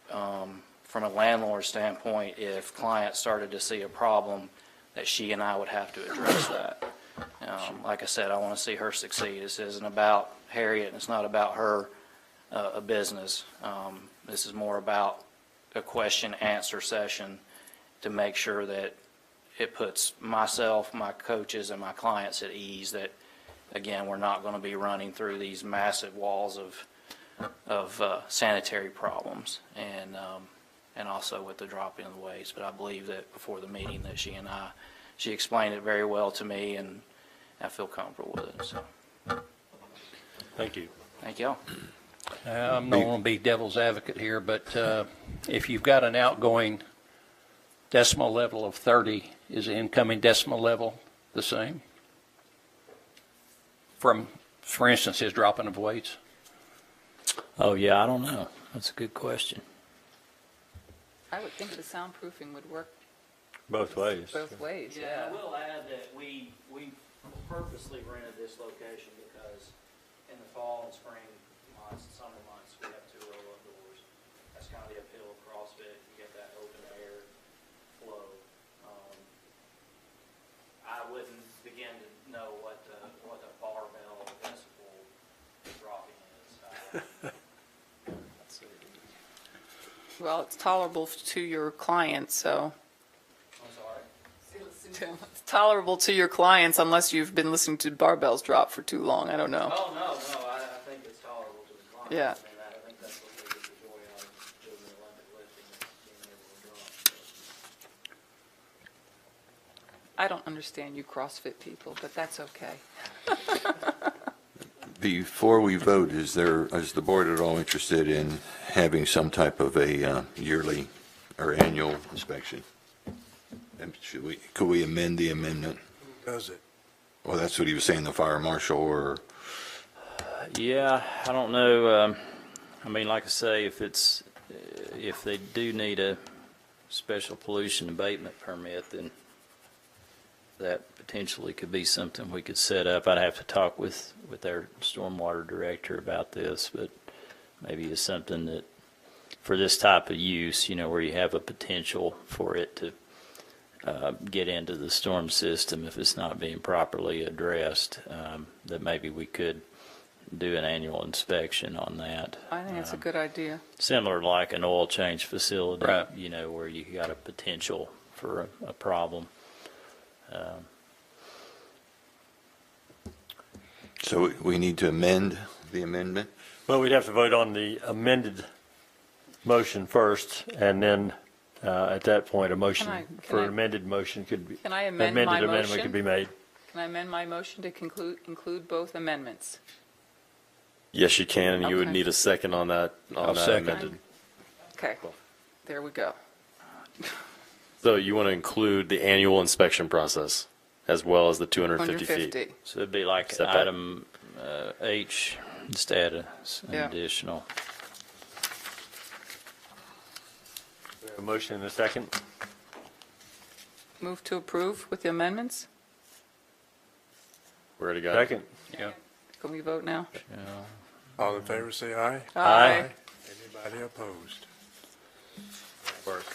from a landlord standpoint, if clients started to see a problem, that she and I would have to address that. Like I said, I want to see her succeed. This isn't about Harriet, and it's not about her, a business. This is more about a question-answer session to make sure that it puts myself, my coaches, and my clients at ease that, again, we're not going to be running through these massive walls of sanitary problems, and also with the drop-in of the waste. But I believe that before the meeting that she explained it very well to me, and I feel comfortable with it. So,
Thank you.
thank y'all.
I'm not going to be devil's advocate here, but if you've got an outgoing decimal level of 30, is the incoming decimal level the same? For instance, his dropping of weights?
Oh, yeah, I don't know. That's a good question.
I would think the soundproofing would work
Both ways.
both ways, yeah.
I will add that we purposely rented this location because in the fall and spring months, summer months, we have 2 roll-up doors. That's kind of the appeal of CrossFit. You get that open air flow. I wouldn't begin to know what the barbell decibel dropping is. Let's see.
Well, it's tolerable to your clients, so.
I'm sorry.
It's tolerable to your clients unless you've been listening to barbells drop for too long. I don't know.
Oh, no, I think it's tolerable to the client.
Yeah.
I mean, I think that's what they get the joy out of doing the Olympic lifting, is being able to drop. So.
I don't understand you CrossFit people, but that's okay.
Before we vote, is the board at all interested in having some type of a yearly or annual inspection? And could we amend the amendment?
Who does it?
Well, that's what he was saying, the fire marshal, or,
Yeah, I don't know. I mean, like I say, if they do need a special pollution abatement permit, then that potentially could be something we could set up. I'd have to talk with our stormwater director about this, but maybe it's something that for this type of use, where you have a potential for it to get into the storm system if it's not being properly addressed, that maybe we could do an annual inspection on that.
I think it's a good idea.
Similar to like an oil change facility,
Right.
Where you got a potential for a problem.
so we need to amend the amendment?
Well, we'd have to vote on the amended motion first, and then at that point, a motion
Can I-
an amended motion could be.
Can I amend my
Amended amendment
motion?
could be made.
Can I amend my motion to include both amendments?
Yes, you can, and you would
Okay.
need a second on that,
I'll second.
amended.
Okay, there we go.
So you want to include the annual inspection process as well as the 250 feet.
150.
So it'd be like
Setback.
item H instead of an
Yeah.
additional.
A motion and a second.
Move to approve with the amendments?
We already got it.
Second.
Yeah.
Can we vote now?
All in favor, say aye.
Aye.
Anybody opposed?
Work.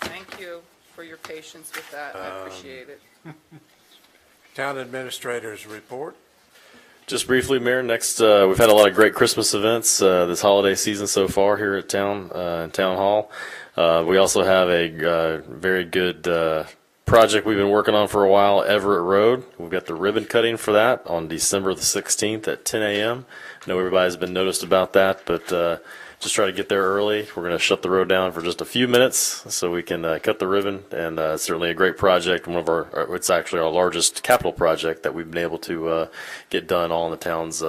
Thank you for your patience with that. I appreciate it.
Town administrators report.
Just briefly, Mayor, next, we've had a lot of great Christmas events this holiday season so far here at Town Hall. We also have a very good project we've been working on for a while, Everett Road. We've got the ribbon cutting for that on December the 16th at 10 a.m. I know everybody's been noticed about that, but just try to get there early. We're going to shut the road down for just a few minutes so we can cut the ribbon, and it's certainly a great project. It's actually our largest capital project that we've been able to get done all in the town's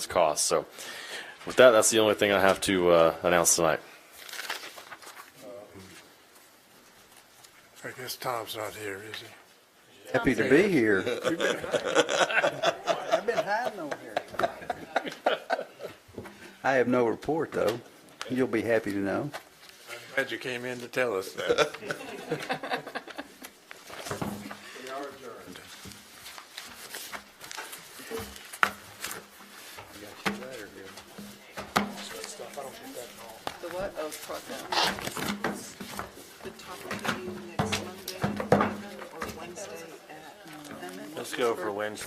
cost. So with that, that's the only thing I have to announce tonight.
I guess Tom's not here, is he?
Happy to be here. I've been hiding over here. I have no report, though. You'll be happy to know.
Glad you came in to tell us that.
what oath proclamation? The top of the next Monday, or Wednesday at noon?
Let's go for Wednesday.